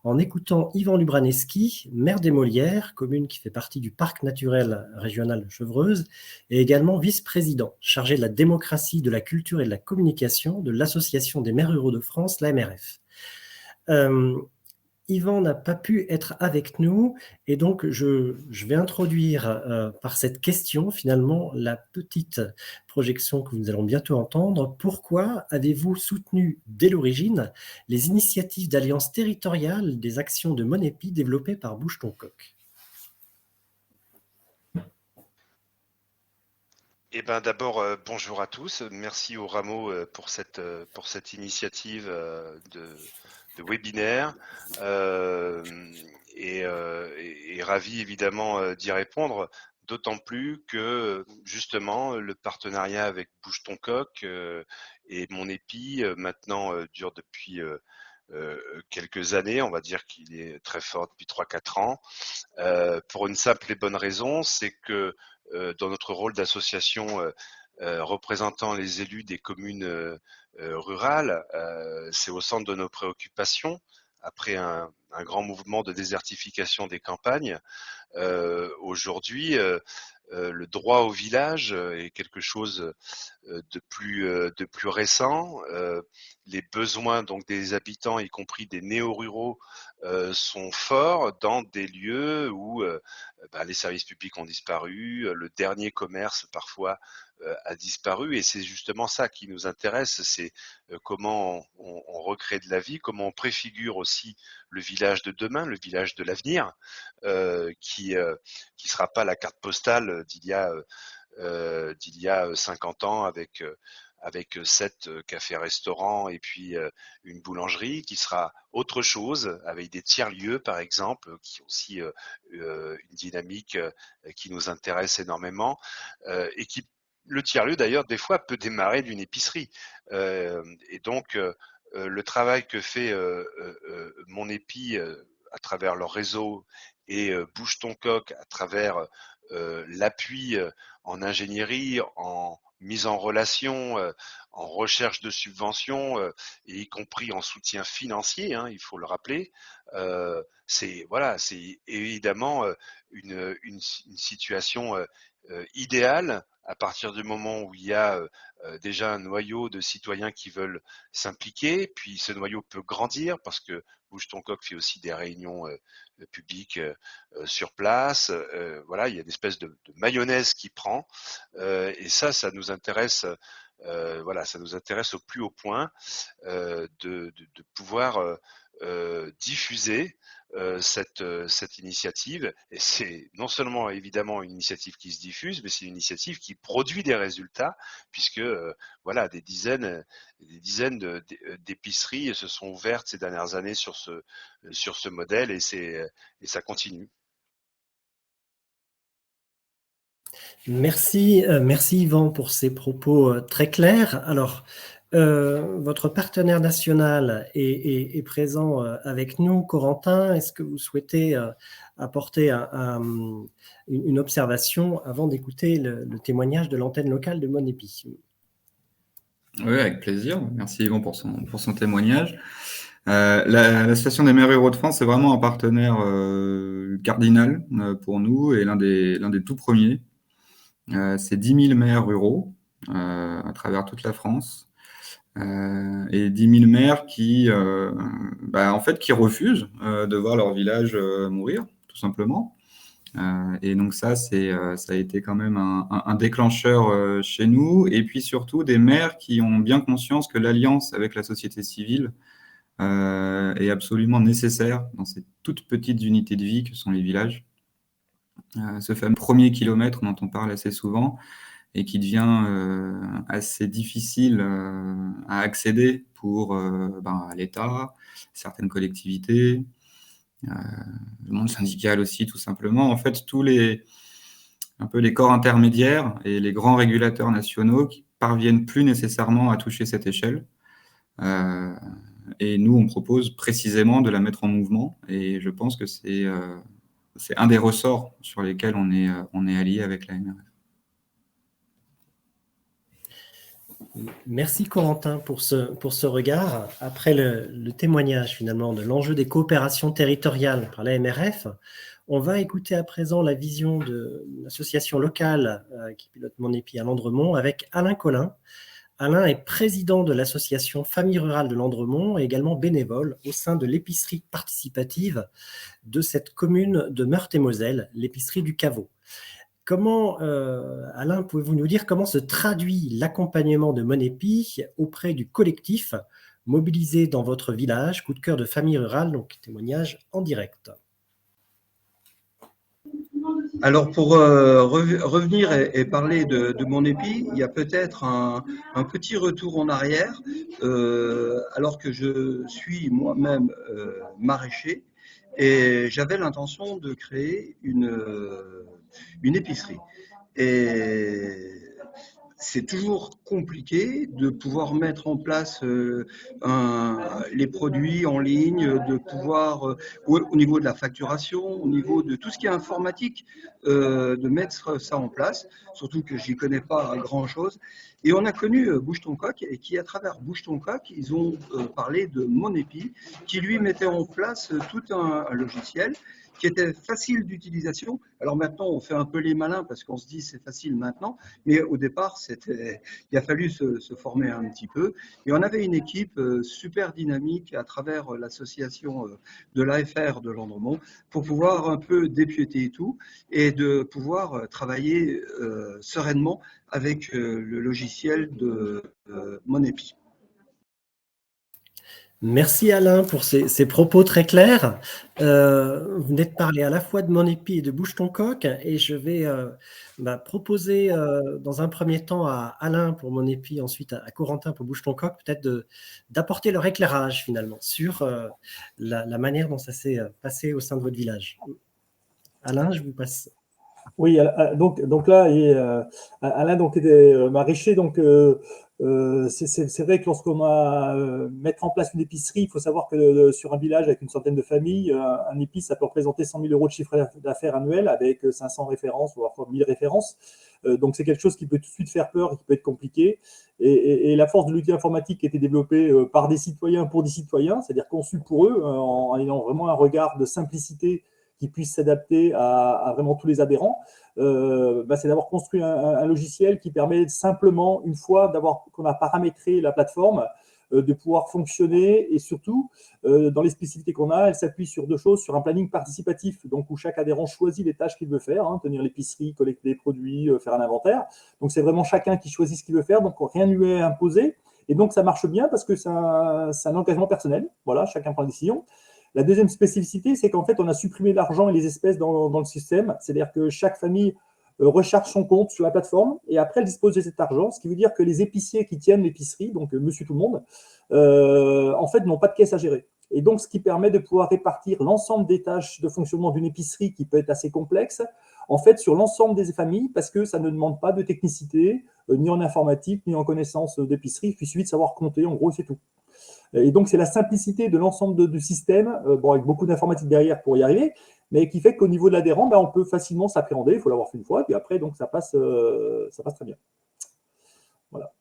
en écoutant Yvan Lubraneski, maire des Molières, commune qui fait partie du parc naturel régional de Chevreuse, et également vice-président, chargé de la démocratie, de la culture et de la communication de l'Association des maires ruraux de France, l'AMRF. Yvan n'a pas pu être avec nous et donc je vais introduire par cette question finalement la petite projection que nous allons bientôt entendre. Pourquoi avez-vous soutenu dès l'origine les initiatives d'alliance territoriale des actions de Monépi développées par Bouge ton coq? Eh ben, d'abord, bonjour à tous. Merci au Rameau pour cette initiative de webinaire et ravi évidemment d'y répondre, d'autant plus que justement le partenariat avec Bouge ton coq et Monépi maintenant dure depuis quelques années. On va dire qu'il est très fort depuis 3-4 ans pour une simple et bonne raison, c'est que dans notre rôle d'association représentant les élus des communes rurales, c'est au centre de nos préoccupations. Après un grand mouvement de désertification des campagnes, aujourd'hui, le droit au village est quelque chose de plus récent. Les besoins donc des habitants, y compris des néo-ruraux, sont forts dans des lieux où les services publics ont disparu, le dernier commerce parfois a disparu, et c'est justement ça qui nous intéresse, c'est comment on recrée de la vie, comment on préfigure aussi le village de demain, le village de l'avenir, qui sera pas la carte postale d'il y a 50 ans avec 7 cafés-restaurants et puis une boulangerie, qui sera autre chose, avec des tiers-lieux par exemple, qui ont aussi une dynamique qui nous intéresse énormément, et qui, le tiers-lieu d'ailleurs, des fois peut démarrer d'une épicerie. Et donc le travail que fait Monépi à travers leur réseau et Bouge ton coq à travers l'appui en ingénierie, en mise en relation, en recherche de subventions, et y compris en soutien financier, il faut le rappeler. C'est évidemment une situation idéale à partir du moment où il y a déjà un noyau de citoyens qui veulent s'impliquer, puis ce noyau peut grandir parce que Bouge ton coq fait aussi des réunions publiques sur place. Il y a une espèce de mayonnaise qui prend, et ça nous intéresse. Ça nous intéresse au plus haut point de pouvoir diffuser cette initiative. Et c'est non seulement évidemment une initiative qui se diffuse, mais c'est une initiative qui produit des résultats, puisque des dizaines d'épiceries se sont ouvertes ces dernières années sur ce modèle, et ça continue. Merci Yvan pour ces propos très clairs. Alors, votre partenaire national est présent avec nous. Corentin, est-ce que vous souhaitez apporter une observation avant d'écouter le témoignage de l'antenne locale de Monépi? Oui, avec plaisir. Merci Yvan pour son témoignage. L'Association des maires ruraux de France, c'est vraiment un partenaire cardinal pour nous, et l'un des tout premiers. C'est 10 000 maires ruraux à travers toute la France. Et 10 000 maires qui qui refusent de voir leur village mourir, tout simplement. Et donc ça a été quand même un déclencheur chez nous. Et puis surtout des maires qui ont bien conscience que l'alliance avec la société civile est absolument nécessaire dans ces toutes petites unités de vie que sont les villages. Ce fameux premier kilomètre dont on parle assez souvent et qui devient assez difficile à accéder pour l'État, certaines collectivités, le monde syndical aussi, tout simplement. En fait, un peu les corps intermédiaires et les grands régulateurs nationaux qui parviennent plus nécessairement à toucher cette échelle. Et nous, on propose précisément de la mettre en mouvement. Et je pense que c'est un des ressorts sur lesquels on est allié avec la MRF. Merci Corentin pour ce regard. Après le témoignage finalement de l'enjeu des coopérations territoriales par la MRF, on va écouter à présent la vision de l'association locale qui pilote Mon Épi à Landremont avec Alain Collin. Alain est président de l'association Famille Rurale de Landremont et également bénévole au sein de l'épicerie participative de cette commune de Meurthe-et-Moselle, l'épicerie du Caveau. Comment, Alain, pouvez-vous nous dire comment se traduit l'accompagnement de Mon Épi auprès du collectif mobilisé dans votre village, coup de cœur de famille rurale, donc témoignage en direct. Alors pour revenir et parler de Mon Épi, il y a peut-être un petit retour en arrière, alors que je suis moi-même maraîcher et j'avais l'intention de créer une épicerie. Et c'est toujours compliqué de pouvoir mettre en place les produits en ligne, de pouvoir, au niveau de la facturation, au niveau de tout ce qui est informatique, de mettre ça en place, surtout que j'y connais pas grand-chose. Et on a connu Bouge ton coq, et qui, à travers Bouge ton coq, ils ont parlé de Mon Épi, qui lui mettait en place tout un logiciel qui était facile d'utilisation. Alors maintenant, on fait un peu les malins parce qu'on se dit c'est facile maintenant, mais au départ, il a fallu se former un petit peu. Et on avait une équipe super dynamique à travers l'association de l'AFR de Landremont pour pouvoir un peu dépiauter tout et de pouvoir travailler sereinement avec le logiciel de Mon Épi. Merci Alain pour ces propos très clairs. Vous venez de parler à la fois de Mon Épi et de Bouge ton coq et je vais proposer dans un premier temps à Alain pour Mon Épi, ensuite à Corentin pour Bouge ton coq, peut-être d'apporter leur éclairage finalement sur la manière dont ça s'est passé au sein de votre village. Alain, je vous passe. Oui, donc là, Alain donc, était maraîcher, donc c'est vrai que lorsqu'on va mettre en place une épicerie, il faut savoir que sur un village avec une centaine de familles, un épice, ça peut représenter 100 000 € de chiffre d'affaires annuel avec 500 références, voire 1000 références. Donc c'est quelque chose qui peut tout de suite faire peur et qui peut être compliqué. Et la force de l'outil informatique qui a été développé par des citoyens pour des citoyens, c'est-à-dire conçu pour eux, en ayant vraiment un regard de simplicité qui puisse s'adapter à vraiment tous les adhérents, c'est d'avoir construit un logiciel qui permet simplement, une fois qu'on a paramétré la plateforme, de pouvoir fonctionner et surtout, dans les spécificités qu'on a, elle s'appuie sur deux choses, sur un planning participatif, donc où chaque adhérent choisit les tâches qu'il veut faire, tenir l'épicerie, collecter les produits, faire un inventaire. Donc c'est vraiment chacun qui choisit ce qu'il veut faire, donc rien ne lui est imposé. Et donc ça marche bien parce que c'est un engagement personnel, voilà, chacun prend la décision. La deuxième spécificité, c'est qu'en fait, on a supprimé l'argent et les espèces dans le système. C'est-à-dire que chaque famille recharge son compte sur la plateforme et après, elle dispose de cet argent, ce qui veut dire que les épiciers qui tiennent l'épicerie, donc monsieur tout le monde, en fait, n'ont pas de caisse à gérer. Et donc, ce qui permet de pouvoir répartir l'ensemble des tâches de fonctionnement d'une épicerie qui peut être assez complexe, en fait, sur l'ensemble des familles, parce que ça ne demande pas de technicité, ni en informatique, ni en connaissance d'épicerie. Il suffit de savoir compter, en gros, c'est tout. Et donc, c'est la simplicité de l'ensemble du système, avec beaucoup d'informatique derrière pour y arriver, mais qui fait qu'au niveau de l'adhérent, on peut facilement s'appréhender. Il faut l'avoir fait une fois, et puis après, donc, ça passe très bien. Voilà.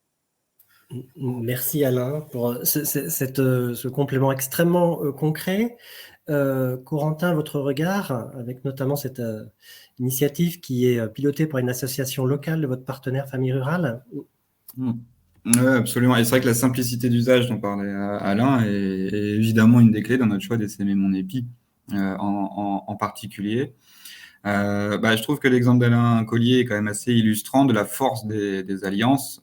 Merci Alain pour ce complément extrêmement concret. Corentin, votre regard, avec notamment cette initiative qui est pilotée par une association locale de votre partenaire Famille Rurale. Oui, absolument. Et c'est vrai que la simplicité d'usage dont parlait Alain est évidemment une des clés dans notre choix d'essaimer Mon Épi en particulier. Je trouve que l'exemple d'Alain Collier est quand même assez illustrant de la force des alliances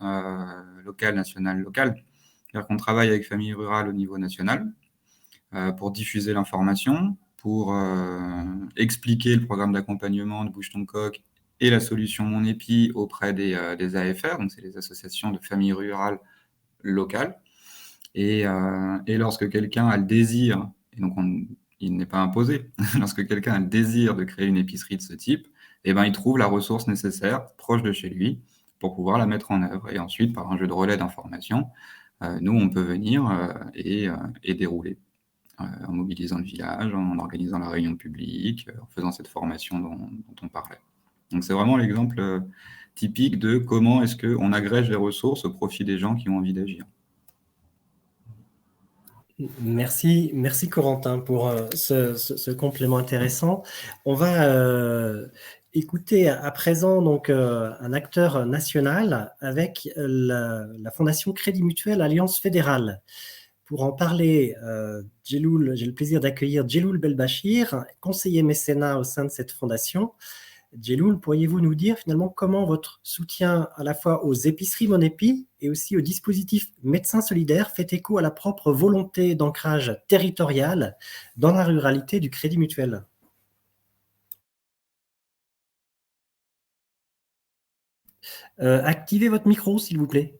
locales, nationales, locales. C'est-à-dire qu'on travaille avec Famille Rurale au niveau national. pour diffuser l'information, pour expliquer le programme d'accompagnement de Bouge ton coq et la solution Mon Épi auprès des AFR, donc c'est les associations de familles rurales locales. Et lorsque quelqu'un a le désir, et donc il n'est pas imposé, lorsque quelqu'un a le désir de créer une épicerie de ce type, eh ben, il trouve la ressource nécessaire proche de chez lui pour pouvoir la mettre en œuvre. Et ensuite, par un jeu de relais d'information, nous, on peut venir et dérouler en mobilisant le village, en organisant la réunion publique, en faisant cette formation dont on parlait. Donc, c'est vraiment l'exemple typique de comment est-ce qu'on agrège les ressources au profit des gens qui ont envie d'agir. Merci Corentin pour ce complément intéressant. On va écouter à présent donc un acteur national avec la Fondation Crédit Mutuel Alliance Fédérale. Pour en parler, j'ai le plaisir d'accueillir Djeloul Belbachir, conseiller mécénat au sein de cette fondation. Djeloul, pourriez-vous nous dire finalement comment votre soutien à la fois aux épiceries Mon Épi et aussi au dispositif Médecins Solidaires fait écho à la propre volonté d'ancrage territorial dans la ruralité du Crédit Mutuel? Activez votre micro, s'il vous plaît.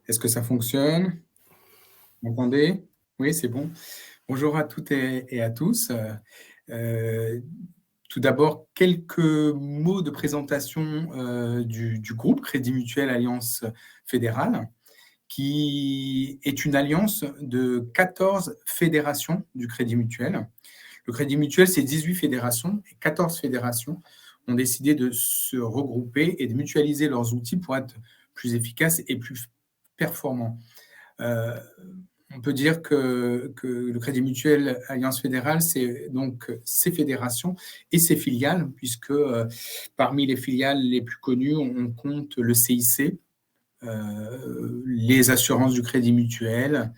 Est-ce que ça fonctionne? Vous m'entendez? Oui, c'est bon. Bonjour à toutes et à tous. Tout d'abord, quelques mots de présentation du groupe Crédit Mutuel Alliance Fédérale, qui est une alliance de 14 fédérations du Crédit Mutuel. Le Crédit Mutuel, c'est 18 fédérations et 14 fédérations ont décidé de se regrouper et de mutualiser leurs outils pour être plus efficaces et plus performants. On peut dire que le Crédit Mutuel Alliance Fédérale, c'est donc ses fédérations et ses filiales, puisque parmi les filiales les plus connues, on compte le CIC, les assurances du Crédit Mutuel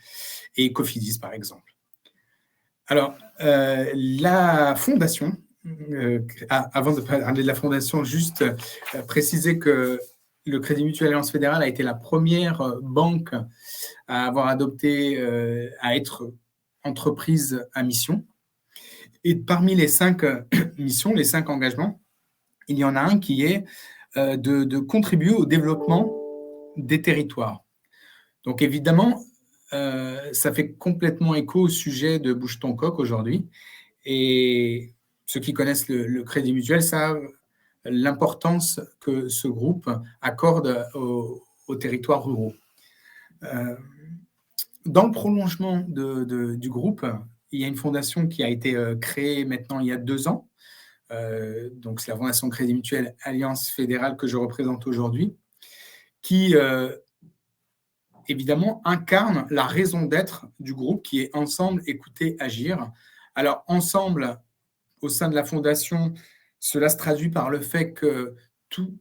et Cofidis, par exemple. Alors, la fondation, avant de parler de la fondation, juste préciser que le Crédit Mutuel Alliance Fédérale a été la première banque à avoir adopté, à être entreprise à mission. Et parmi les 5 missions, les 5 engagements, il y en a un qui est de contribuer au développement des territoires. Donc évidemment, ça fait complètement écho au sujet de Bouge ton coq aujourd'hui. Et ceux qui connaissent le Crédit Mutuel savent l'importance que ce groupe accorde aux territoires ruraux. Dans le prolongement du groupe, il y a une fondation qui a été créée maintenant il y a 2 ans. Donc, c'est la Fondation Crédit Mutuel Alliance Fédérale que je représente aujourd'hui, qui évidemment incarne la raison d'être du groupe qui est Ensemble, écouter, agir. Alors, ensemble, au sein de la fondation, cela se traduit par le fait que toutes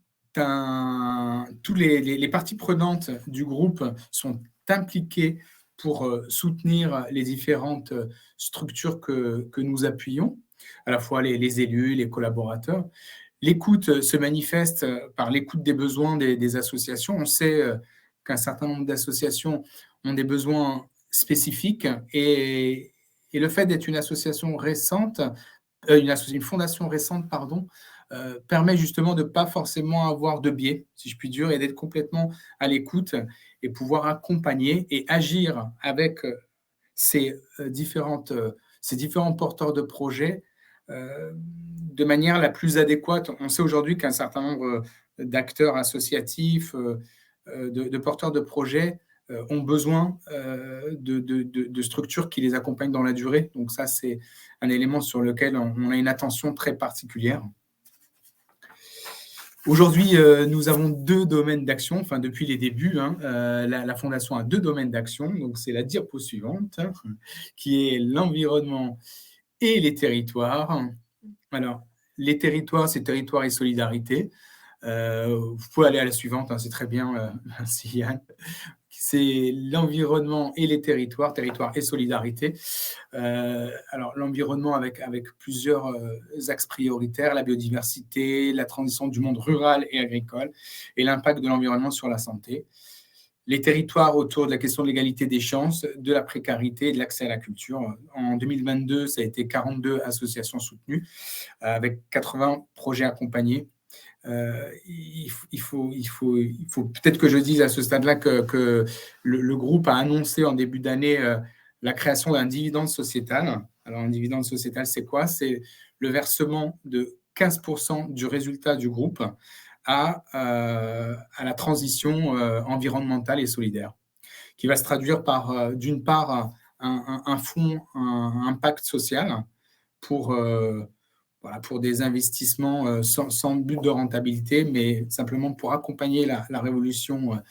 les parties prenantes du groupe sont impliquées pour soutenir les différentes structures que nous appuyons, à la fois les élus, les collaborateurs. L'écoute se manifeste par l'écoute des besoins des associations. On sait qu'un certain nombre d'associations ont des besoins spécifiques et le fait d'être une association récente, une fondation récente, permet justement de ne pas forcément avoir de biais, si je puis dire, et d'être complètement à l'écoute et pouvoir accompagner et agir avec ces différents porteurs de projets de manière la plus adéquate. On sait aujourd'hui qu'un certain nombre d'acteurs associatifs, de porteurs de projets ont besoin de structures qui les accompagnent dans la durée. Donc ça, c'est un élément sur lequel on a une attention très particulière. Aujourd'hui, nous avons 2 domaines d'action, enfin depuis les débuts, la Fondation a 2 domaines d'action, donc c'est la diapo suivante, qui est l'environnement et les territoires. Alors, les territoires, c'est territoire et solidarité. Vous pouvez aller à la suivante, c'est très bien, merci Yann, c'est l'environnement et les territoires et solidarité. Alors, l'environnement avec plusieurs axes prioritaires, la biodiversité, la transition du monde rural et agricole et l'impact de l'environnement sur la santé. Les territoires autour de la question de l'égalité des chances, de la précarité et de l'accès à la culture. En 2022, ça a été 42 associations soutenues avec 80 projets accompagnés. Il faut peut-être que je dise à ce stade-là que le groupe a annoncé en début d'année la création d'un dividende sociétal. Alors, un dividende sociétal, c'est quoi? C'est le versement de 15% du résultat du groupe à la transition environnementale et solidaire, qui va se traduire par, d'une part, un fonds, un impact social pour des investissements sans but de rentabilité, mais simplement pour accompagner la révolution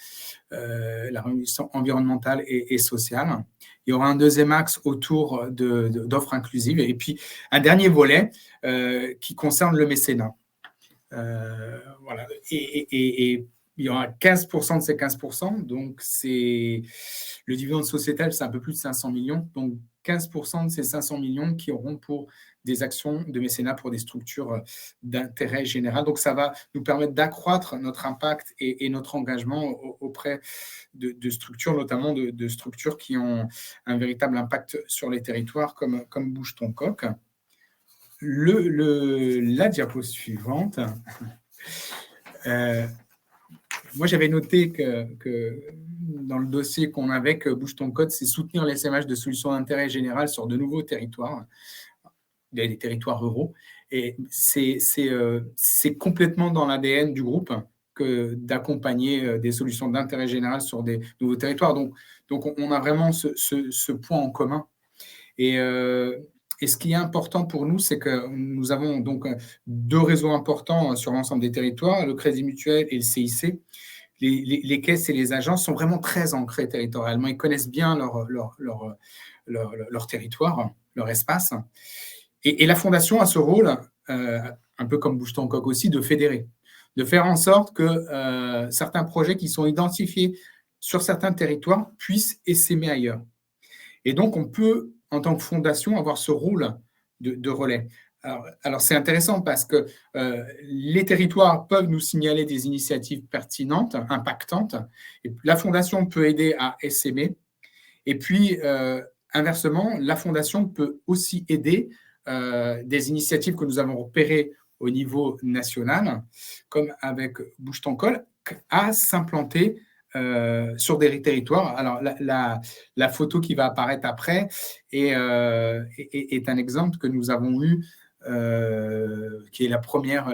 environnementale et sociale. Il y aura un deuxième axe autour d'offres inclusives et puis un dernier volet qui concerne le mécénat. Voilà. Et il y aura 15% de ces 15%, donc c'est le dividende sociétal, c'est un peu plus de 500 millions, donc 15% de ces 500 millions qui auront pour des actions de mécénat pour des structures d'intérêt général. Donc, ça va nous permettre d'accroître notre impact et notre engagement auprès de structures, notamment de structures qui ont un véritable impact sur les territoires, comme Bouge ton coq. La diapo suivante. Moi, j'avais noté que dans le dossier qu'on avait que Bouge ton code, c'est soutenir l'essaimage de solutions d'intérêt général sur de nouveaux territoires, des territoires ruraux. Et c'est complètement dans l'ADN du groupe que d'accompagner des solutions d'intérêt général sur des nouveaux territoires. Donc on a vraiment ce point en commun. Et ce qui est important pour nous, c'est que nous avons donc 2 réseaux importants sur l'ensemble des territoires, le Crédit Mutuel et le CIC. Les caisses et les agences sont vraiment très ancrés territorialement. Ils connaissent bien leur territoire, leur espace. Et la Fondation a ce rôle, un peu comme Bouge ton coq aussi, de fédérer, de faire en sorte que certains projets qui sont identifiés sur certains territoires puissent essaimer ailleurs. Et donc, on peut, en tant que fondation, avoir ce rôle de relais. Alors, c'est intéressant parce que les territoires peuvent nous signaler des initiatives pertinentes, impactantes. Et la fondation peut aider à essaimer. Et puis, inversement, la fondation peut aussi aider des initiatives que nous avons repérées au niveau national, comme avec Bouge ton coq, à s'implanter sur des territoires. Alors, la photo qui va apparaître après est un exemple que nous avons eu, qui est la première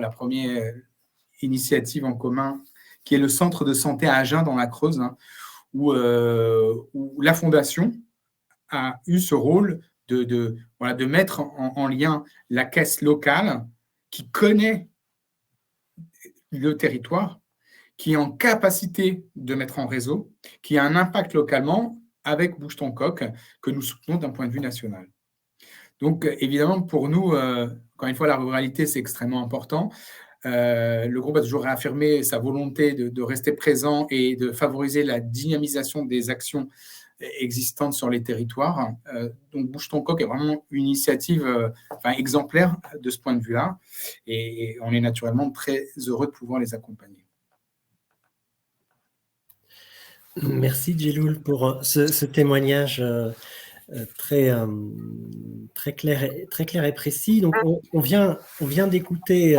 initiative en commun, qui est le centre de santé à Agen dans la Creuse, hein, où la Fondation a eu ce rôle de mettre en lien la caisse locale qui connaît le territoire, qui est en capacité de mettre en réseau, qui a un impact localement avec Bouge ton coq, que nous soutenons d'un point de vue national. Donc, évidemment, pour nous, encore une fois, la ruralité, c'est extrêmement important. Le groupe a toujours réaffirmé sa volonté de rester présent et de favoriser la dynamisation des actions existantes sur les territoires. Donc, Bouge ton coq est vraiment une initiative exemplaire de ce point de vue-là. Et on est naturellement très heureux de pouvoir les accompagner. Merci Djeloul pour ce témoignage très clair et précis. Donc on vient d'écouter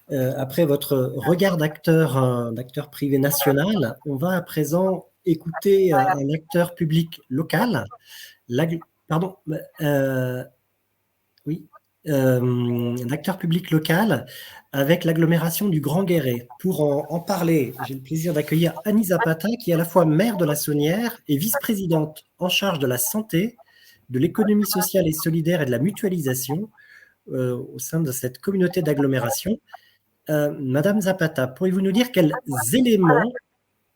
après votre regard d'acteur privé national. On va à présent écouter un acteur public local. Un acteur public local avec l'agglomération du Grand Guéret. Pour en parler, j'ai le plaisir d'accueillir Annie Zapata, qui est à la fois maire de la Saunière et vice-présidente en charge de la santé, de l'économie sociale et solidaire et de la mutualisation au sein de cette communauté d'agglomération. Madame Zapata, pourriez-vous nous dire quels éléments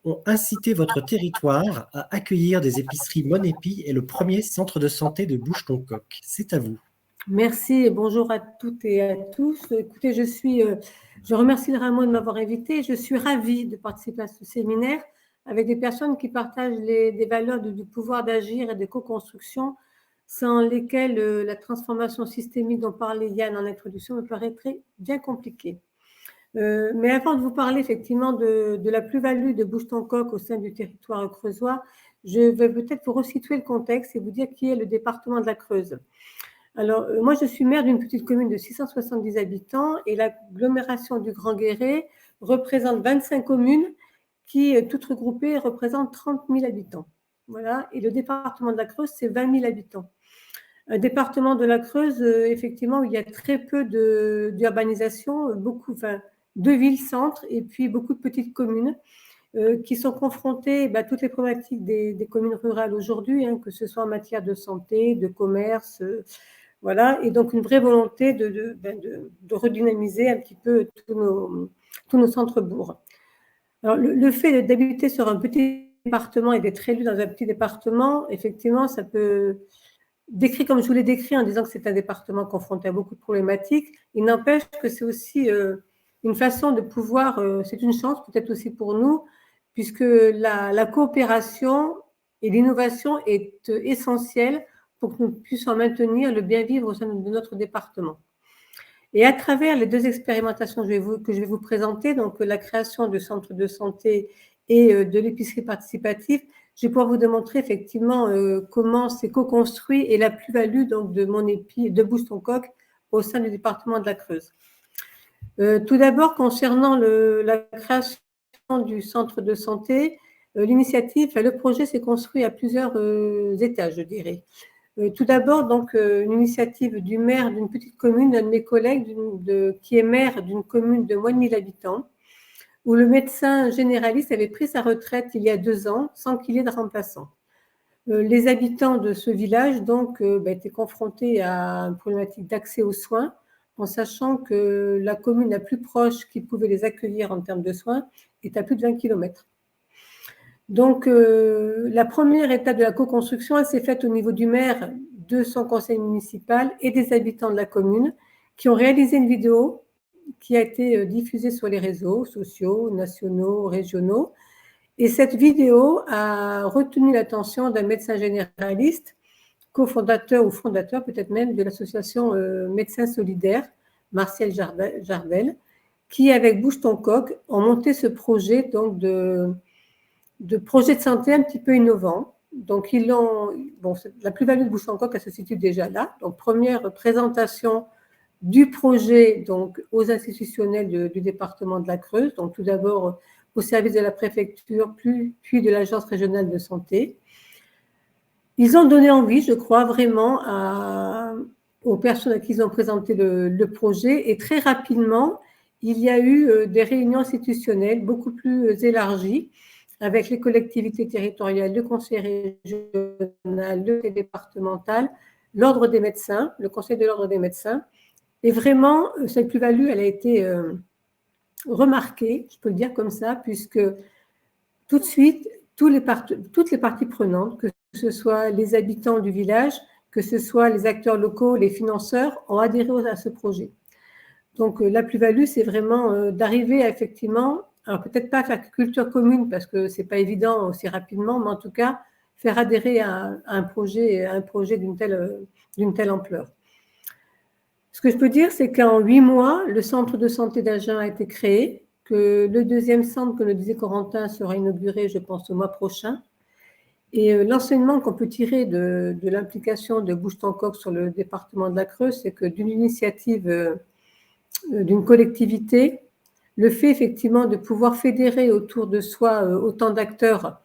ont incité votre territoire à accueillir des épiceries Monépi et le premier centre de santé de Bouge ton coq? C'est à vous. Merci et bonjour à toutes et à tous. Écoutez, je remercie le Ramon de m'avoir invité. Je suis ravie de participer à ce séminaire avec des personnes qui partagent des valeurs du pouvoir d'agir et de co-construction, sans lesquelles la transformation systémique dont parlait Yann en introduction me paraîtrait bien compliquée. Mais avant de vous parler effectivement de la plus-value de Bouge ton coq au sein du territoire creusois, je vais peut-être vous resituer le contexte et vous dire qui est le département de la Creuse. Alors, moi, je suis maire d'une petite commune de 670 habitants et l'agglomération du Grand Guéret représente 25 communes qui, toutes regroupées, représentent 30 000 habitants. Voilà. Et le département de la Creuse, c'est 20 000 habitants. Un département de la Creuse, effectivement, où il y a très peu d'urbanisation, deux villes-centres et puis beaucoup de petites communes qui sont confrontées à toutes les problématiques des communes rurales aujourd'hui, que ce soit en matière de santé, de commerce, voilà, et donc une vraie volonté de redynamiser un petit peu tous nos centres-bourgs. Alors, le fait d'habiter sur un petit département et d'être élu dans un petit département, effectivement, ça peut décrit comme je vous l'ai décrit en disant que c'est un département confronté à beaucoup de problématiques. Il n'empêche que c'est aussi une façon de pouvoir, c'est une chance peut-être aussi pour nous, puisque la coopération et l'innovation est essentielle pour que nous puissions maintenir le bien vivre au sein de notre département. Et à travers les deux expérimentations que je vais vous présenter, donc la création de centres de santé et de l'épicerie participative, je vais pouvoir vous démontrer effectivement comment c'est co-construit et la plus-value donc de mon épi de Bouge ton coq au sein du département de la Creuse. Tout d'abord, concernant la création du centre de santé, l'initiative, le projet s'est construit à plusieurs étages, je dirais. Tout d'abord, donc, une initiative du maire d'une petite commune, d'un de mes collègues qui est maire d'une commune de moins de 1000 habitants, où le médecin généraliste avait pris sa retraite il y a 2 ans sans qu'il ait de remplaçant. Les habitants de ce village donc étaient confrontés à une problématique d'accès aux soins, en sachant que la commune la plus proche qui pouvait les accueillir en termes de soins est à plus de 20 km. Donc, la première étape de la co-construction, elle s'est faite au niveau du maire, de son conseil municipal et des habitants de la commune qui ont réalisé une vidéo qui a été diffusée sur les réseaux sociaux, nationaux, régionaux. Et cette vidéo a retenu l'attention d'un médecin généraliste, cofondateur ou fondateur peut-être même de l'association Médecins Solidaires, Martial Jardel, qui, avec Bouge ton coq, ont monté ce projet donc de projet de santé un petit peu innovant. Donc, la plus-value de Bouge ton coq, elle se situe déjà là. Donc, première présentation du projet donc, aux institutionnels du département de la Creuse. Donc, tout d'abord au service de la préfecture, puis de l'agence régionale de santé. Ils ont donné envie, je crois, vraiment aux personnes à qui ils ont présenté le projet. Et très rapidement, il y a eu des réunions institutionnelles beaucoup plus élargies avec les collectivités territoriales, le conseil régional, le départemental, l'ordre des médecins, le conseil de l'ordre des médecins. Et vraiment, cette plus-value, elle a été remarquée, je peux le dire comme ça, puisque tout de suite, toutes les parties prenantes, que ce soit les habitants du village, que ce soit les acteurs locaux, les financeurs, ont adhéré à ce projet. Donc, la plus-value, c'est vraiment d'arriver à effectivement, alors peut-être pas faire culture commune, parce que ce n'est pas évident aussi rapidement, mais en tout cas, faire adhérer à un projet d'une telle ampleur. Ce que je peux dire, c'est qu'en 8 mois, le centre de santé d'Agen a été créé, que le deuxième centre, comme le disait Corentin, sera inauguré, je pense, au mois prochain. Et l'enseignement qu'on peut tirer de l'implication de Bouge ton coq sur le département de la Creuse, c'est que d'une initiative d'une collectivité, le fait effectivement de pouvoir fédérer autour de soi autant d'acteurs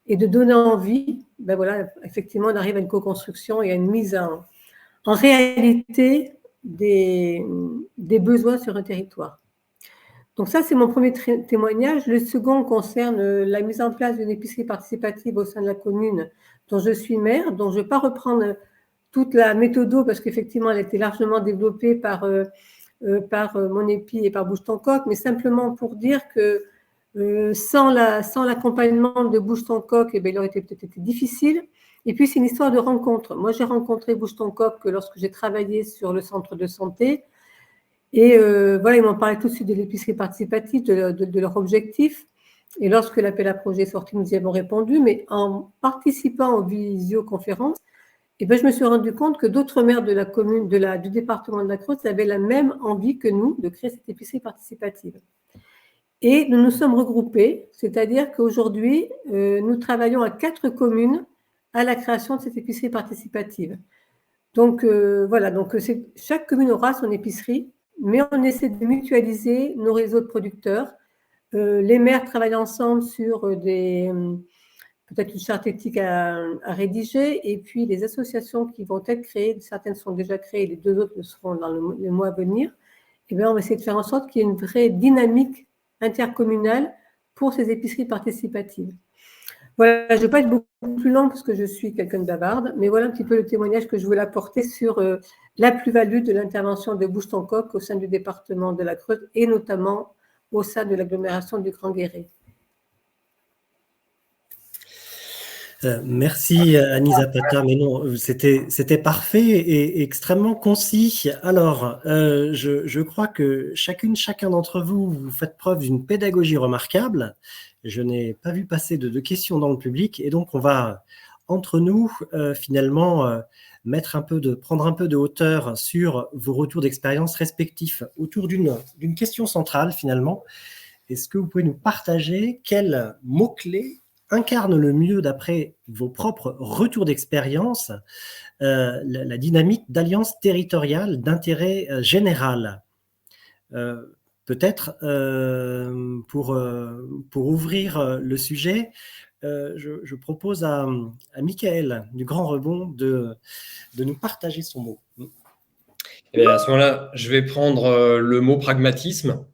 et de donner envie, voilà, effectivement, on arrive à une co-construction et à une mise en réalité des besoins sur un territoire. Donc ça, c'est mon premier témoignage. Le second concerne la mise en place d'une épicerie participative au sein de la commune dont je suis maire, dont je ne vais pas reprendre toute la méthode parce qu'effectivement, elle a été largement développée par mon épi et par Bouge ton coq, mais simplement pour dire que sans l'accompagnement de Bouge ton coq, il aurait peut-être été difficile. Et puis, c'est une histoire de rencontre. Moi, j'ai rencontré Bouge ton coq lorsque j'ai travaillé sur le centre de santé. Et voilà, ils m'ont parlé tout de suite de l'épicerie participative, de leur objectif. Et lorsque l'appel à projet est sorti, nous y avons répondu, mais en participant aux visioconférences, je me suis rendu compte que d'autres maires de la commune, du département de la Creuse avaient la même envie que nous de créer cette épicerie participative. Et nous nous sommes regroupés, c'est-à-dire qu'aujourd'hui, nous travaillons à 4 communes à la création de cette épicerie participative. Donc, chaque commune aura son épicerie, mais on essaie de mutualiser nos réseaux de producteurs. Les maires travaillent ensemble sur peut-être une charte éthique à rédiger, et puis les associations qui vont être créées, certaines sont déjà créées, les 2 autres le seront dans les mois à venir. On va essayer de faire en sorte qu'il y ait une vraie dynamique intercommunale pour ces épiceries participatives. Voilà, je ne vais pas être beaucoup plus long parce que je suis quelqu'un de bavarde, mais voilà un petit peu le témoignage que je voulais apporter sur la plus-value de l'intervention de Bouge ton coq au sein du département de la Creuse et notamment au sein de l'agglomération du Grand Guéret. Merci Annie Zapata, mais non, c'était parfait et extrêmement concis. Alors, je crois que chacun d'entre vous, vous faites preuve d'une pédagogie remarquable. Je n'ai pas vu passer de questions dans le public, et donc on va, entre nous, finalement, prendre un peu de hauteur sur vos retours d'expérience respectifs autour d'une question centrale, finalement. Est-ce que vous pouvez nous partager quels mots-clés incarne le mieux, d'après vos propres retours d'expérience, la dynamique d'alliance territoriale d'intérêt général? Peut-être, pour ouvrir le sujet, je propose à Michael du Grand Rebond de nous partager son mot. Et à ce moment-là, je vais prendre le mot pragmatisme.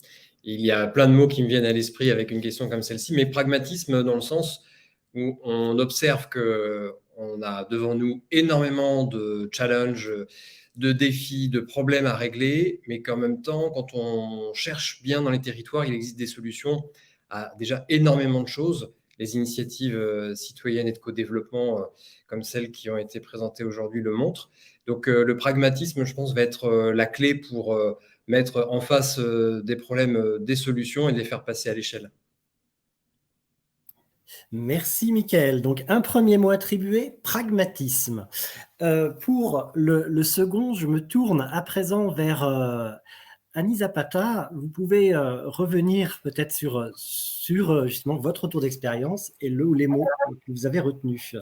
Il y a plein de mots qui me viennent à l'esprit avec une question comme celle-ci, mais pragmatisme dans le sens où on observe qu'on a devant nous énormément de challenges, de défis, de problèmes à régler, mais qu'en même temps, quand on cherche bien dans les territoires, il existe des solutions à déjà énormément de choses. Les initiatives citoyennes et de co-développement, comme celles qui ont été présentées aujourd'hui, le montrent. Donc le pragmatisme, je pense, va être la clé pour mettre en face des problèmes, des solutions et de les faire passer à l'échelle. Merci Michael. Donc un premier mot attribué, pragmatisme. Pour le second, je me tourne à présent vers Annie Zapata. Vous pouvez revenir peut-être sur justement votre retour d'expérience et le ou les mots que vous avez retenus.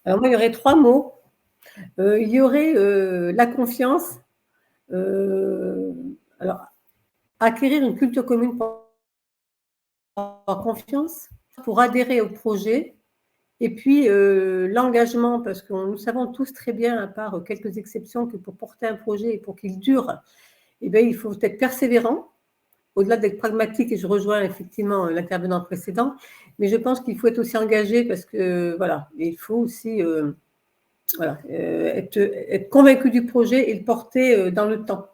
Alors moi, il y aurait 3 mots. Il y aurait la confiance. Alors, acquérir une culture commune pour avoir confiance, pour adhérer au projet, et puis l'engagement, parce que nous savons tous très bien, à part quelques exceptions, que pour porter un projet et pour qu'il dure, il faut être persévérant, au-delà d'être pragmatique, et je rejoins effectivement l'intervenant précédent, mais je pense qu'il faut être aussi engagé parce que voilà, il faut aussi être convaincu du projet et le porter dans le temps.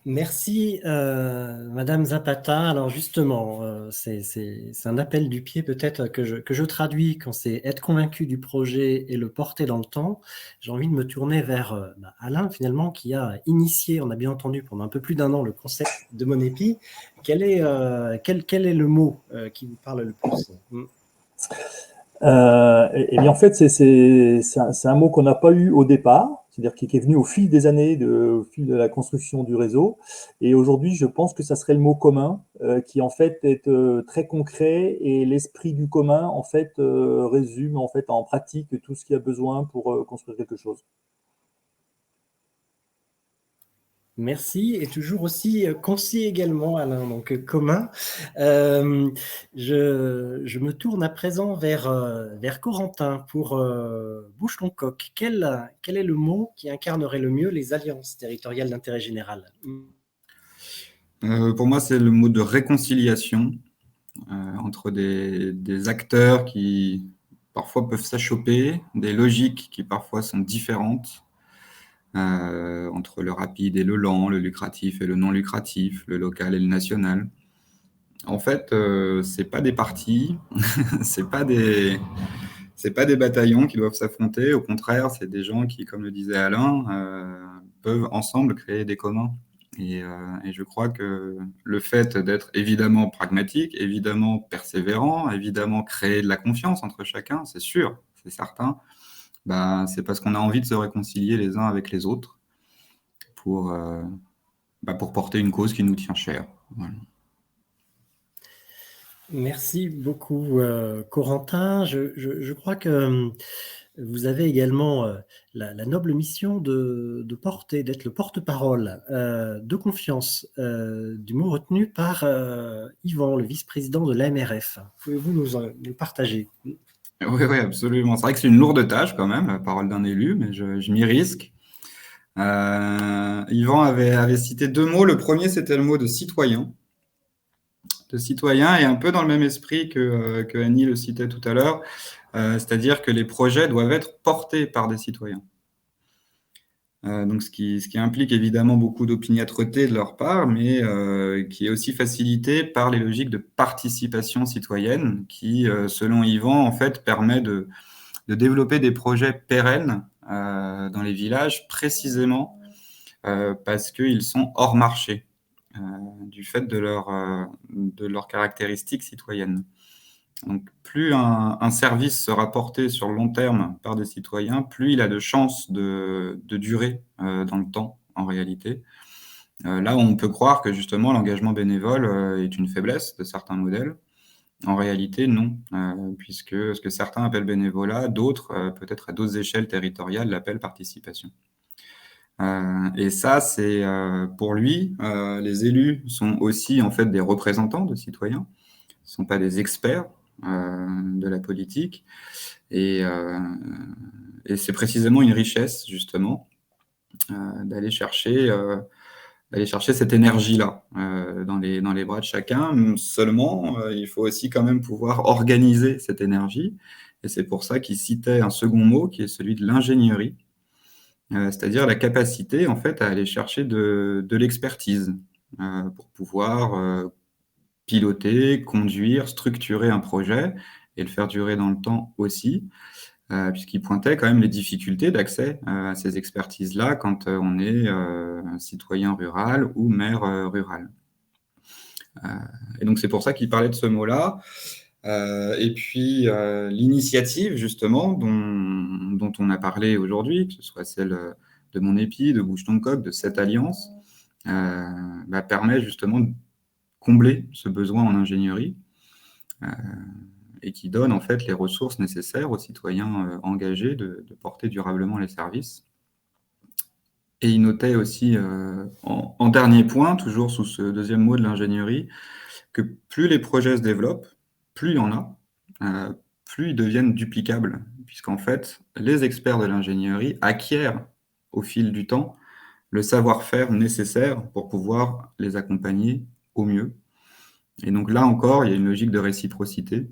Merci Madame Zapata. Alors justement, c'est un appel du pied peut-être que je traduis quand c'est être convaincu du projet et le porter dans le temps. J'ai envie de me tourner vers Alain finalement, qui a initié, on a bien entendu pendant un peu plus d'1 an, le concept de Mon Épi. Quel est le mot qui vous parle le plus? Et bien en fait, c'est un mot qu'on n'a pas eu au départ, c'est-à-dire qui est venu au fil des années, au fil de la construction du réseau. Et aujourd'hui, je pense que ça serait le mot commun, qui en fait est très concret, et l'esprit du commun en fait résume en fait en pratique tout ce qu'il y a besoin pour construire quelque chose. Merci, et toujours aussi concis également, Alain, donc commun. Je me tourne à présent vers Corentin pour Bouge ton coq. Quel est le mot qui incarnerait le mieux les alliances territoriales d'intérêt général? Pour moi, c'est le mot de réconciliation entre des acteurs qui parfois peuvent s'achoper, des logiques qui parfois sont différentes. Entre le rapide et le lent, le lucratif et le non lucratif, le local et le national. En fait, c'est pas des partis, c'est pas des bataillons qui doivent s'affronter. Au contraire, c'est des gens qui, comme le disait Alain, peuvent ensemble créer des communs. Et je crois que le fait d'être évidemment pragmatique, évidemment persévérant, évidemment créer de la confiance entre chacun, c'est sûr, c'est certain, c'est parce qu'on a envie de se réconcilier les uns avec les autres pour porter une cause qui nous tient chère. Voilà. Merci beaucoup, Corentin. Je crois que vous avez également la noble mission d'être le porte-parole de confiance du mot retenu par Yvan, le vice-président de l'AMRF. Pouvez-vous nous partager? Oui, absolument. C'est vrai que c'est une lourde tâche quand même, la parole d'un élu, mais je m'y risque. Yvan avait cité 2 mots. Le premier, c'était le mot de citoyen. Et un peu dans le même esprit que Annie le citait tout à l'heure, c'est-à-dire que les projets doivent être portés par des citoyens. Donc ce qui implique évidemment beaucoup d'opiniâtreté de leur part, mais qui est aussi facilité par les logiques de participation citoyenne qui, selon Yvan, en fait, permet de développer des projets pérennes dans les villages, précisément parce qu'ils sont hors marché. Du fait de leurs caractéristiques citoyennes. Donc, plus un service sera porté sur le long terme par des citoyens, plus il a de chances de durer dans le temps, en réalité. Là, on peut croire que justement l'engagement bénévole est une faiblesse de certains modèles. En réalité, non, puisque ce que certains appellent bénévolat, d'autres, peut-être à d'autres échelles territoriales, l'appellent participation. Et ça, c'est pour lui, les élus sont aussi en fait des représentants de citoyens, ce ne sont pas des experts de la politique, et c'est précisément une richesse justement d'aller chercher cette énergie-là dans les bras de chacun. Seulement, il faut aussi quand même pouvoir organiser cette énergie, et c'est pour ça qu'il citait un second mot qui est celui de l'ingénierie. C'est-à-dire la capacité en fait à aller chercher de l'expertise pour pouvoir piloter, conduire, structurer un projet et le faire durer dans le temps aussi, puisqu'il pointait quand même les difficultés d'accès à ces expertises-là quand on est citoyen rural ou maire rural. Et donc c'est pour ça qu'il parlait de ce mot-là. Et puis l'initiative justement dont on a parlé aujourd'hui, que ce soit celle de mon épi, de Bouge ton coq, de cette alliance, permet justement de combler ce besoin en ingénierie et qui donne en fait les ressources nécessaires aux citoyens engagés de porter durablement les services. Et il notait aussi en dernier point, toujours sous ce deuxième mot de l'ingénierie, que plus les projets se développent, plus il y en a, plus ils deviennent duplicables, puisqu'en fait, les experts de l'ingénierie acquièrent au fil du temps le savoir-faire nécessaire pour pouvoir les accompagner au mieux. Et donc là encore, il y a une logique de réciprocité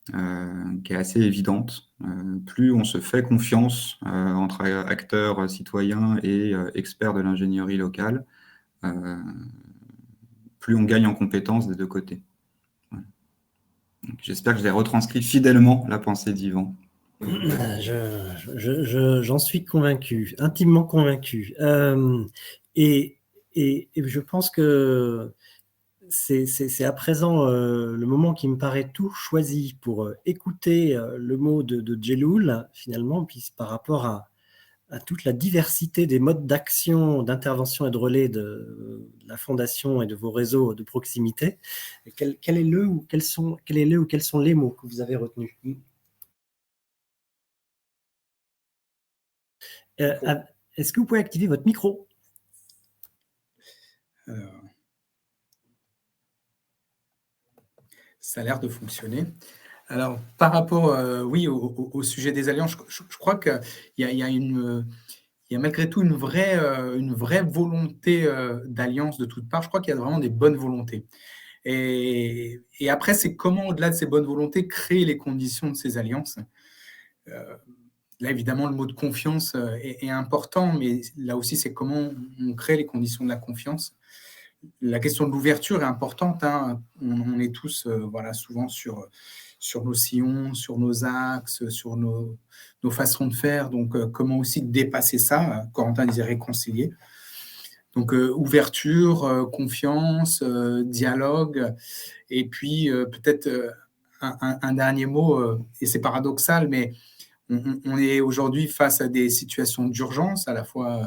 qui est assez évidente. Plus on se fait confiance entre acteurs citoyens et experts de l'ingénierie locale, plus on gagne en compétences des deux côtés. J'espère que j'ai retranscrit fidèlement la pensée d'Yvan. J'en suis convaincu, intimement convaincu. Et je pense que c'est à présent le moment qui me paraît tout choisi pour écouter le mot de Djeloul, finalement, puis par rapport à toute la diversité des modes d'action, d'intervention et de relais de la Fondation et de vos réseaux de proximité. Quel est le ou quels sont les mots que vous avez retenus? Est-ce que vous pouvez activer votre micro? Ça a l'air de fonctionner. Alors, par rapport, oui, au sujet des alliances, je crois qu'il y a malgré tout une vraie volonté d'alliance de toutes parts. Je crois qu'il y a vraiment des bonnes volontés. Et après, c'est comment, au-delà de ces bonnes volontés, créer les conditions de ces alliances. Là, évidemment, le mot de confiance est important, mais là aussi, c'est comment on crée les conditions de la confiance. La question de l'ouverture est importante. Hein. On est tous souvent sur nos sillons, sur nos axes, sur nos façons de faire. Donc, comment aussi dépasser ça? Corentin disait réconcilier. Donc, ouverture, confiance, dialogue, et puis peut-être un dernier mot, et c'est paradoxal, mais on est aujourd'hui face à des situations d'urgence, à la fois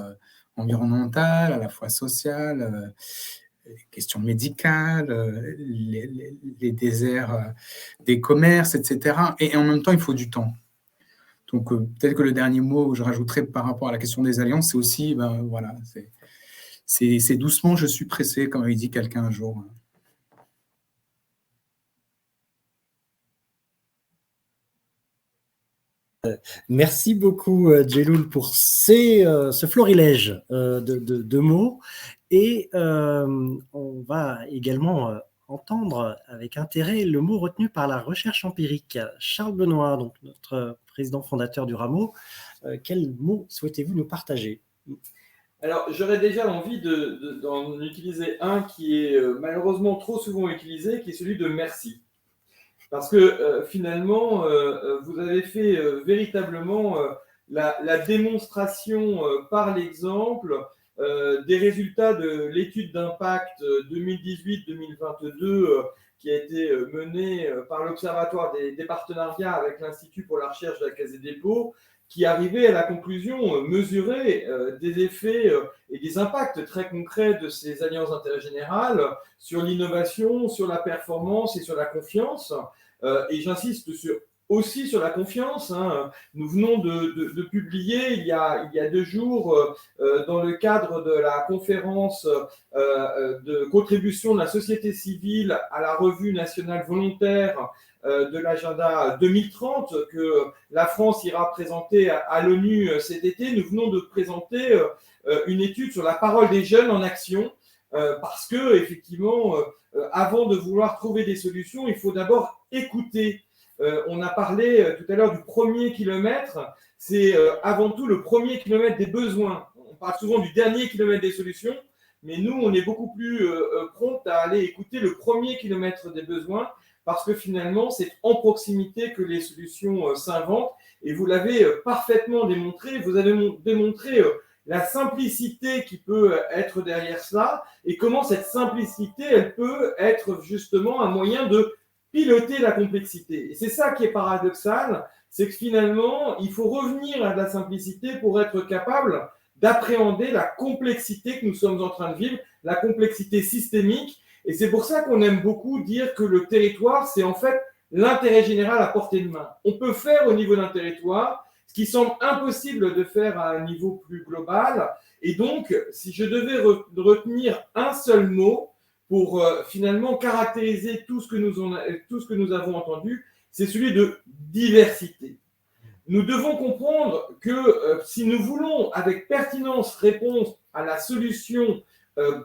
environnementales, à la fois sociales, questions médicales, les déserts des commerces, etc. Et en même temps, il faut du temps. Donc, peut-être que le dernier mot que je rajouterais par rapport à la question des alliances, c'est aussi, voilà, c'est doucement, je suis pressé, comme avait dit quelqu'un un jour. Merci beaucoup, Djeloul, pour ce florilège de mots. Et on va également entendre avec intérêt le mot retenu par la recherche empirique. Charles Benoît, donc notre président fondateur du Rameau, quel mot souhaitez-vous nous partager ? Alors, j'aurais déjà envie d'en utiliser un qui est malheureusement trop souvent utilisé, qui est celui de merci. Parce que finalement, vous avez fait véritablement la démonstration par l'exemple des résultats de l'étude d'impact 2018-2022 qui a été menée par l'Observatoire des partenariats avec l'Institut pour la recherche de la Caisse des dépôts, qui arrivait à la conclusion mesurée des effets et des impacts très concrets de ces alliances d'intérêt général sur l'innovation, sur la performance et sur la confiance. Et j'insiste aussi sur la confiance. Nous venons de publier il y a 2 jours, dans le cadre de la conférence de contribution de la société civile à la revue nationale volontaire de l'agenda 2030 que la France ira présenter à l'ONU cet été. Nous venons de présenter une étude sur la parole des jeunes en action, parce que effectivement, avant de vouloir trouver des solutions, il faut d'abord écouter. On a parlé tout à l'heure du premier kilomètre. C'est avant tout le premier kilomètre des besoins. On parle souvent du dernier kilomètre des solutions, mais nous, on est beaucoup plus prompt à aller écouter le premier kilomètre des besoins, parce que finalement, c'est en proximité que les solutions s'inventent. Et vous l'avez parfaitement démontré. Vous avez démontré la simplicité qui peut être derrière cela, et comment cette simplicité, elle peut être justement un moyen de piloter la complexité. Et c'est ça qui est paradoxal, c'est que finalement, il faut revenir à de la simplicité pour être capable d'appréhender la complexité que nous sommes en train de vivre, la complexité systémique. Et c'est pour ça qu'on aime beaucoup dire que le territoire, c'est en fait l'intérêt général à portée de main. On peut faire au niveau d'un territoire ce qui semble impossible de faire à un niveau plus global. Et donc, si je devais retenir un seul mot pour finalement caractériser tout ce que nous avons entendu, c'est celui de diversité. Nous devons comprendre que si nous voulons avec pertinence répondre à la solution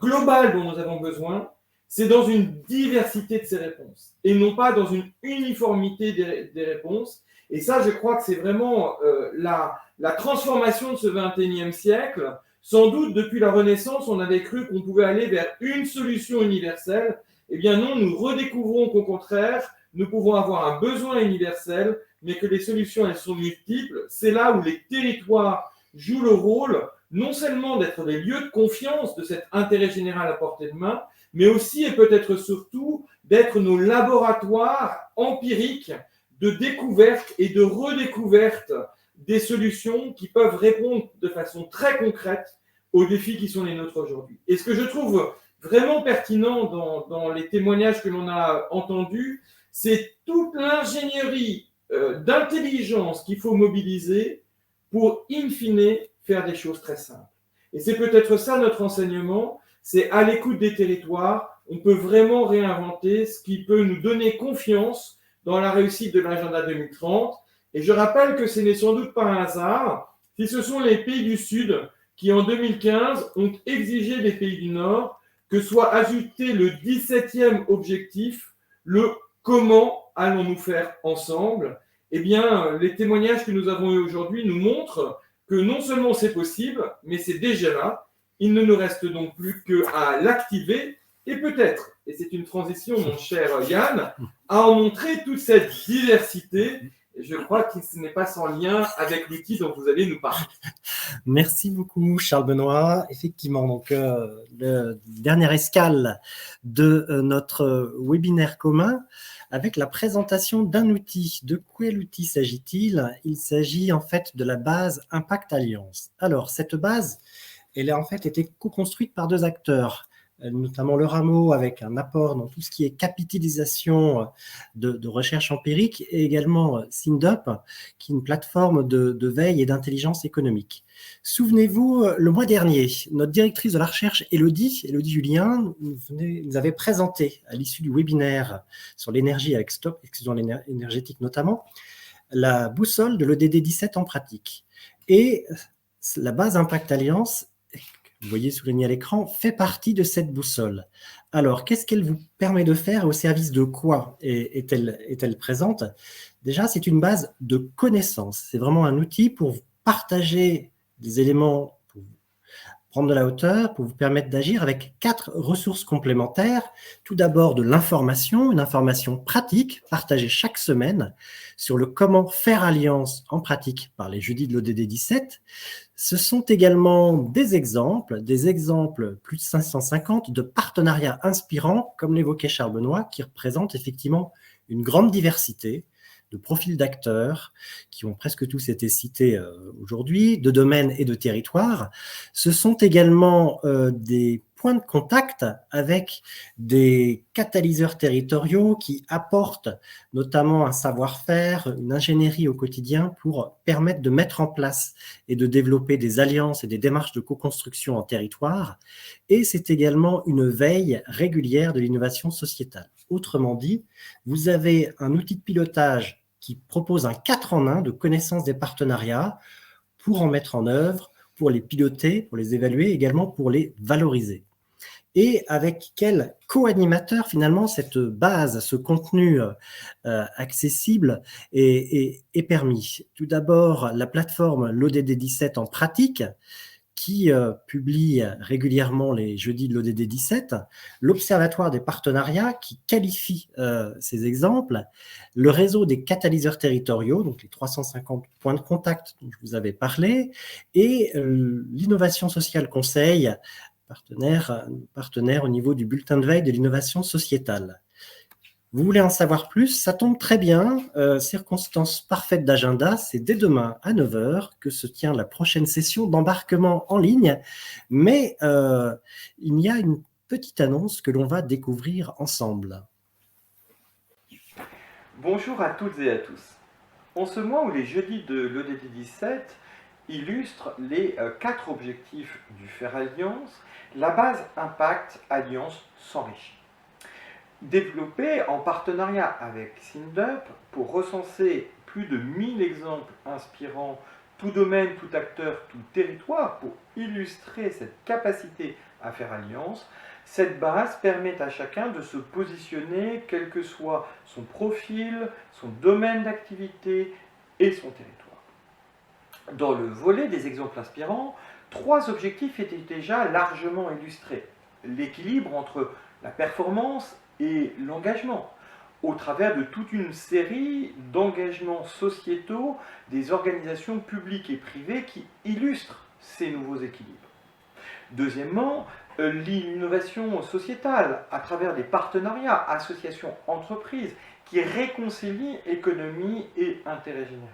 globale dont nous avons besoin, c'est dans une diversité de ces réponses et non pas dans une uniformité des réponses. Et ça, je crois que c'est vraiment la transformation de ce XXIe siècle. Sans doute, depuis la Renaissance, on avait cru qu'on pouvait aller vers une solution universelle. Eh bien non, nous redécouvrons qu'au contraire, nous pouvons avoir un besoin universel, mais que les solutions, elles sont multiples. C'est là où les territoires jouent le rôle, non seulement d'être des lieux de confiance de cet intérêt général à portée de main, mais aussi et peut-être surtout d'être nos laboratoires empiriques de découverte et de redécouverte des solutions qui peuvent répondre de façon très concrète aux défis qui sont les nôtres aujourd'hui. Et ce que je trouve vraiment pertinent dans les témoignages que l'on a entendus, c'est toute l'ingénierie d'intelligence qu'il faut mobiliser pour, in fine, faire des choses très simples. Et c'est peut-être ça notre enseignement, c'est à l'écoute des territoires, on peut vraiment réinventer ce qui peut nous donner confiance dans la réussite de l'agenda 2030. Et je rappelle que ce n'est sans doute pas un hasard si ce sont les pays du Sud qui, en 2015, ont exigé des pays du Nord que soit ajouté le 17e objectif, le « comment allons-nous faire ensemble ?» Eh bien, les témoignages que nous avons eus aujourd'hui nous montrent que non seulement c'est possible, mais c'est déjà là. Il ne nous reste donc plus qu'à l'activer et peut-être, et c'est une transition, mon cher Yann, à en montrer toute cette diversité je crois que ce n'est pas sans lien avec l'outil dont vous allez nous parler. Merci beaucoup, Charles Benoît. Effectivement, donc, le dernière escale de notre webinaire commun avec la présentation d'un outil. De quel outil s'agit-il? Il s'agit en fait de la base Impact Alliance. Alors, cette base, elle a en fait été co-construite par deux acteurs, notamment le Rameau avec un apport dans tout ce qui est capitalisation de recherche empirique, et également SynDup, qui est une plateforme de veille et d'intelligence économique. Souvenez-vous, le mois dernier, notre directrice de la recherche, Élodie Julien, nous avait présenté à l'issue du webinaire sur l'énergie avec Stop, exclusion énergétique notamment, la boussole de l'ODD 17 en pratique. Et la base Impact Alliance, vous voyez souligné à l'écran, fait partie de cette boussole. Alors, qu'est-ce qu'elle vous permet de faire et au service de quoi est-elle présente? Déjà, c'est une base de connaissances. C'est vraiment un outil pour partager des éléments, pour prendre de la hauteur, pour vous permettre d'agir avec 4 ressources complémentaires. Tout d'abord, de l'information, une information pratique partagée chaque semaine sur le comment faire alliance en pratique par les jeudis de l'ODD 17. Ce sont également des exemples, plus de 550 de partenariats inspirants, comme l'évoquait Charles Benoît, qui représentent effectivement une grande diversité de profils d'acteurs, qui ont presque tous été cités aujourd'hui, de domaines et de territoires. Ce sont également des points de contact avec des catalyseurs territoriaux qui apportent notamment un savoir-faire, une ingénierie au quotidien pour permettre de mettre en place et de développer des alliances et des démarches de co-construction en territoire. Et c'est également une veille régulière de l'innovation sociétale. Autrement dit, vous avez un outil de pilotage qui propose un 4 en 1 de connaissance des partenariats pour en mettre en œuvre, pour les piloter, pour les évaluer, également pour les valoriser. Et avec quel co-animateur, finalement, cette base, ce contenu accessible est permis. Tout d'abord, la plateforme l'ODD 17 en pratique, qui publie régulièrement les jeudis de l'ODD 17, l'Observatoire des partenariats qui qualifie ces exemples, le réseau des catalyseurs territoriaux, donc les 350 points de contact dont je vous avais parlé, et l'Innovation Sociale Conseil, partenaire au niveau du bulletin de veille de l'innovation sociétale. Vous voulez en savoir plus? Ça tombe très bien. Circonstance parfaite d'agenda, c'est dès demain à 9h que se tient la prochaine session d'embarquement en ligne. Mais il y a une petite annonce que l'on va découvrir ensemble. Bonjour à toutes et à tous. En ce mois où les jeudis de l'ODD 17 illustrent les 4 objectifs du Faire Alliance, la base Impact Alliance s'enrichit. Développée en partenariat avec SynDup pour recenser plus de 1000 exemples inspirants, tout domaine, tout acteur, tout territoire, pour illustrer cette capacité à faire alliance, cette base permet à chacun de se positionner, quel que soit son profil, son domaine d'activité et son territoire. Dans le volet des exemples inspirants, 3 objectifs étaient déjà largement illustrés. L'équilibre entre la performance et l'engagement, au travers de toute une série d'engagements sociétaux des organisations publiques et privées qui illustrent ces nouveaux équilibres. Deuxièmement, l'innovation sociétale à travers des partenariats, associations, entreprises qui réconcilient économie et intérêt général.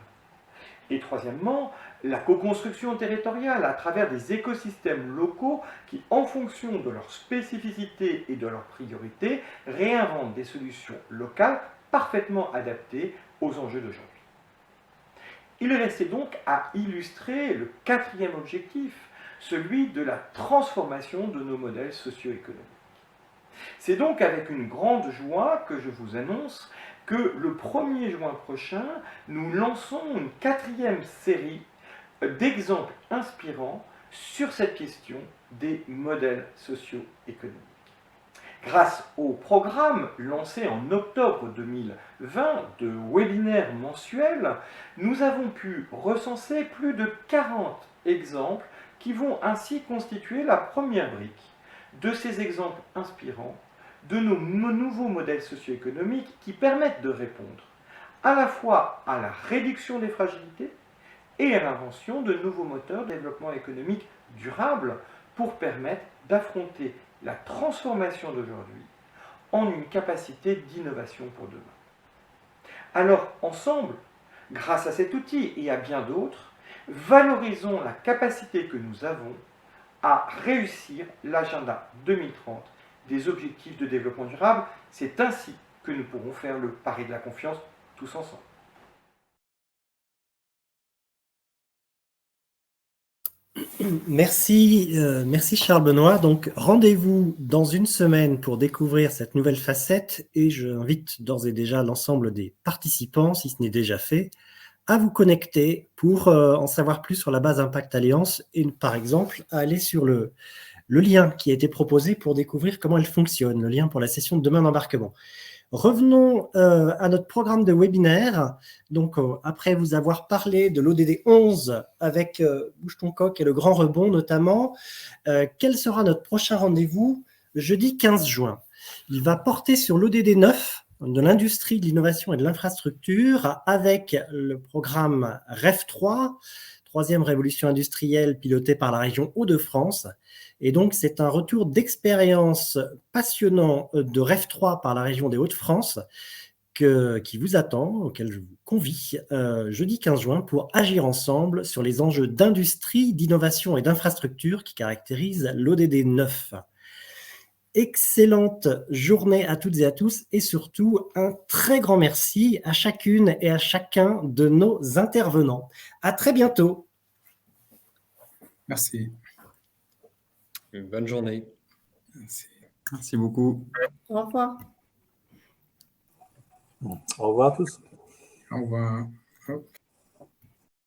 Et troisièmement, la co-construction territoriale à travers des écosystèmes locaux qui, en fonction de leurs spécificités et de leurs priorités, réinventent des solutions locales parfaitement adaptées aux enjeux d'aujourd'hui. Il restait donc à illustrer le 4e objectif, celui de la transformation de nos modèles socio-économiques. C'est donc avec une grande joie que je vous annonce que le 1er juin prochain, nous lançons une 4e série d'exemples inspirants sur cette question des modèles socio-économiques. Grâce au programme lancé en octobre 2020 de webinaires mensuels, nous avons pu recenser plus de 40 exemples qui vont ainsi constituer la première brique de ces exemples inspirants de nos nouveaux modèles socio-économiques qui permettent de répondre à la fois à la réduction des fragilités et à l'invention de nouveaux moteurs de développement économique durable pour permettre d'affronter la transformation d'aujourd'hui en une capacité d'innovation pour demain. Alors, ensemble, grâce à cet outil et à bien d'autres, valorisons la capacité que nous avons à réussir l'agenda 2030 des objectifs de développement durable. C'est ainsi que nous pourrons faire le pari de la confiance tous ensemble. Merci, merci Charles Benoît. Donc, rendez-vous dans une semaine pour découvrir cette nouvelle facette et j'invite d'ores et déjà l'ensemble des participants, si ce n'est déjà fait, à vous connecter pour en savoir plus sur la base Impact Alliance et par exemple à aller sur le lien qui a été proposé pour découvrir comment elle fonctionne, le lien pour la session de demain d'embarquement. Revenons à notre programme de webinaire. Donc, après vous avoir parlé de l'ODD 11 avec Bouge ton coq et le grand rebond notamment, quel sera notre prochain rendez-vous le jeudi 15 juin? Il va porter sur l'ODD 9 de l'industrie, de l'innovation et de l'infrastructure avec le programme REF 3, troisième révolution industrielle pilotée par la région Hauts-de-France. Et donc, c'est un retour d'expérience passionnant de REF 3 par la région des Hauts-de-France qui vous attend, auquel je vous convie jeudi 15 juin pour agir ensemble sur les enjeux d'industrie, d'innovation et d'infrastructure qui caractérisent l'ODD 9. Excellente journée à toutes et à tous et surtout un très grand merci à chacune et à chacun de nos intervenants. À très bientôt. Merci. Une bonne journée. Merci beaucoup. Au revoir. Au revoir à tous. Au revoir. Hop.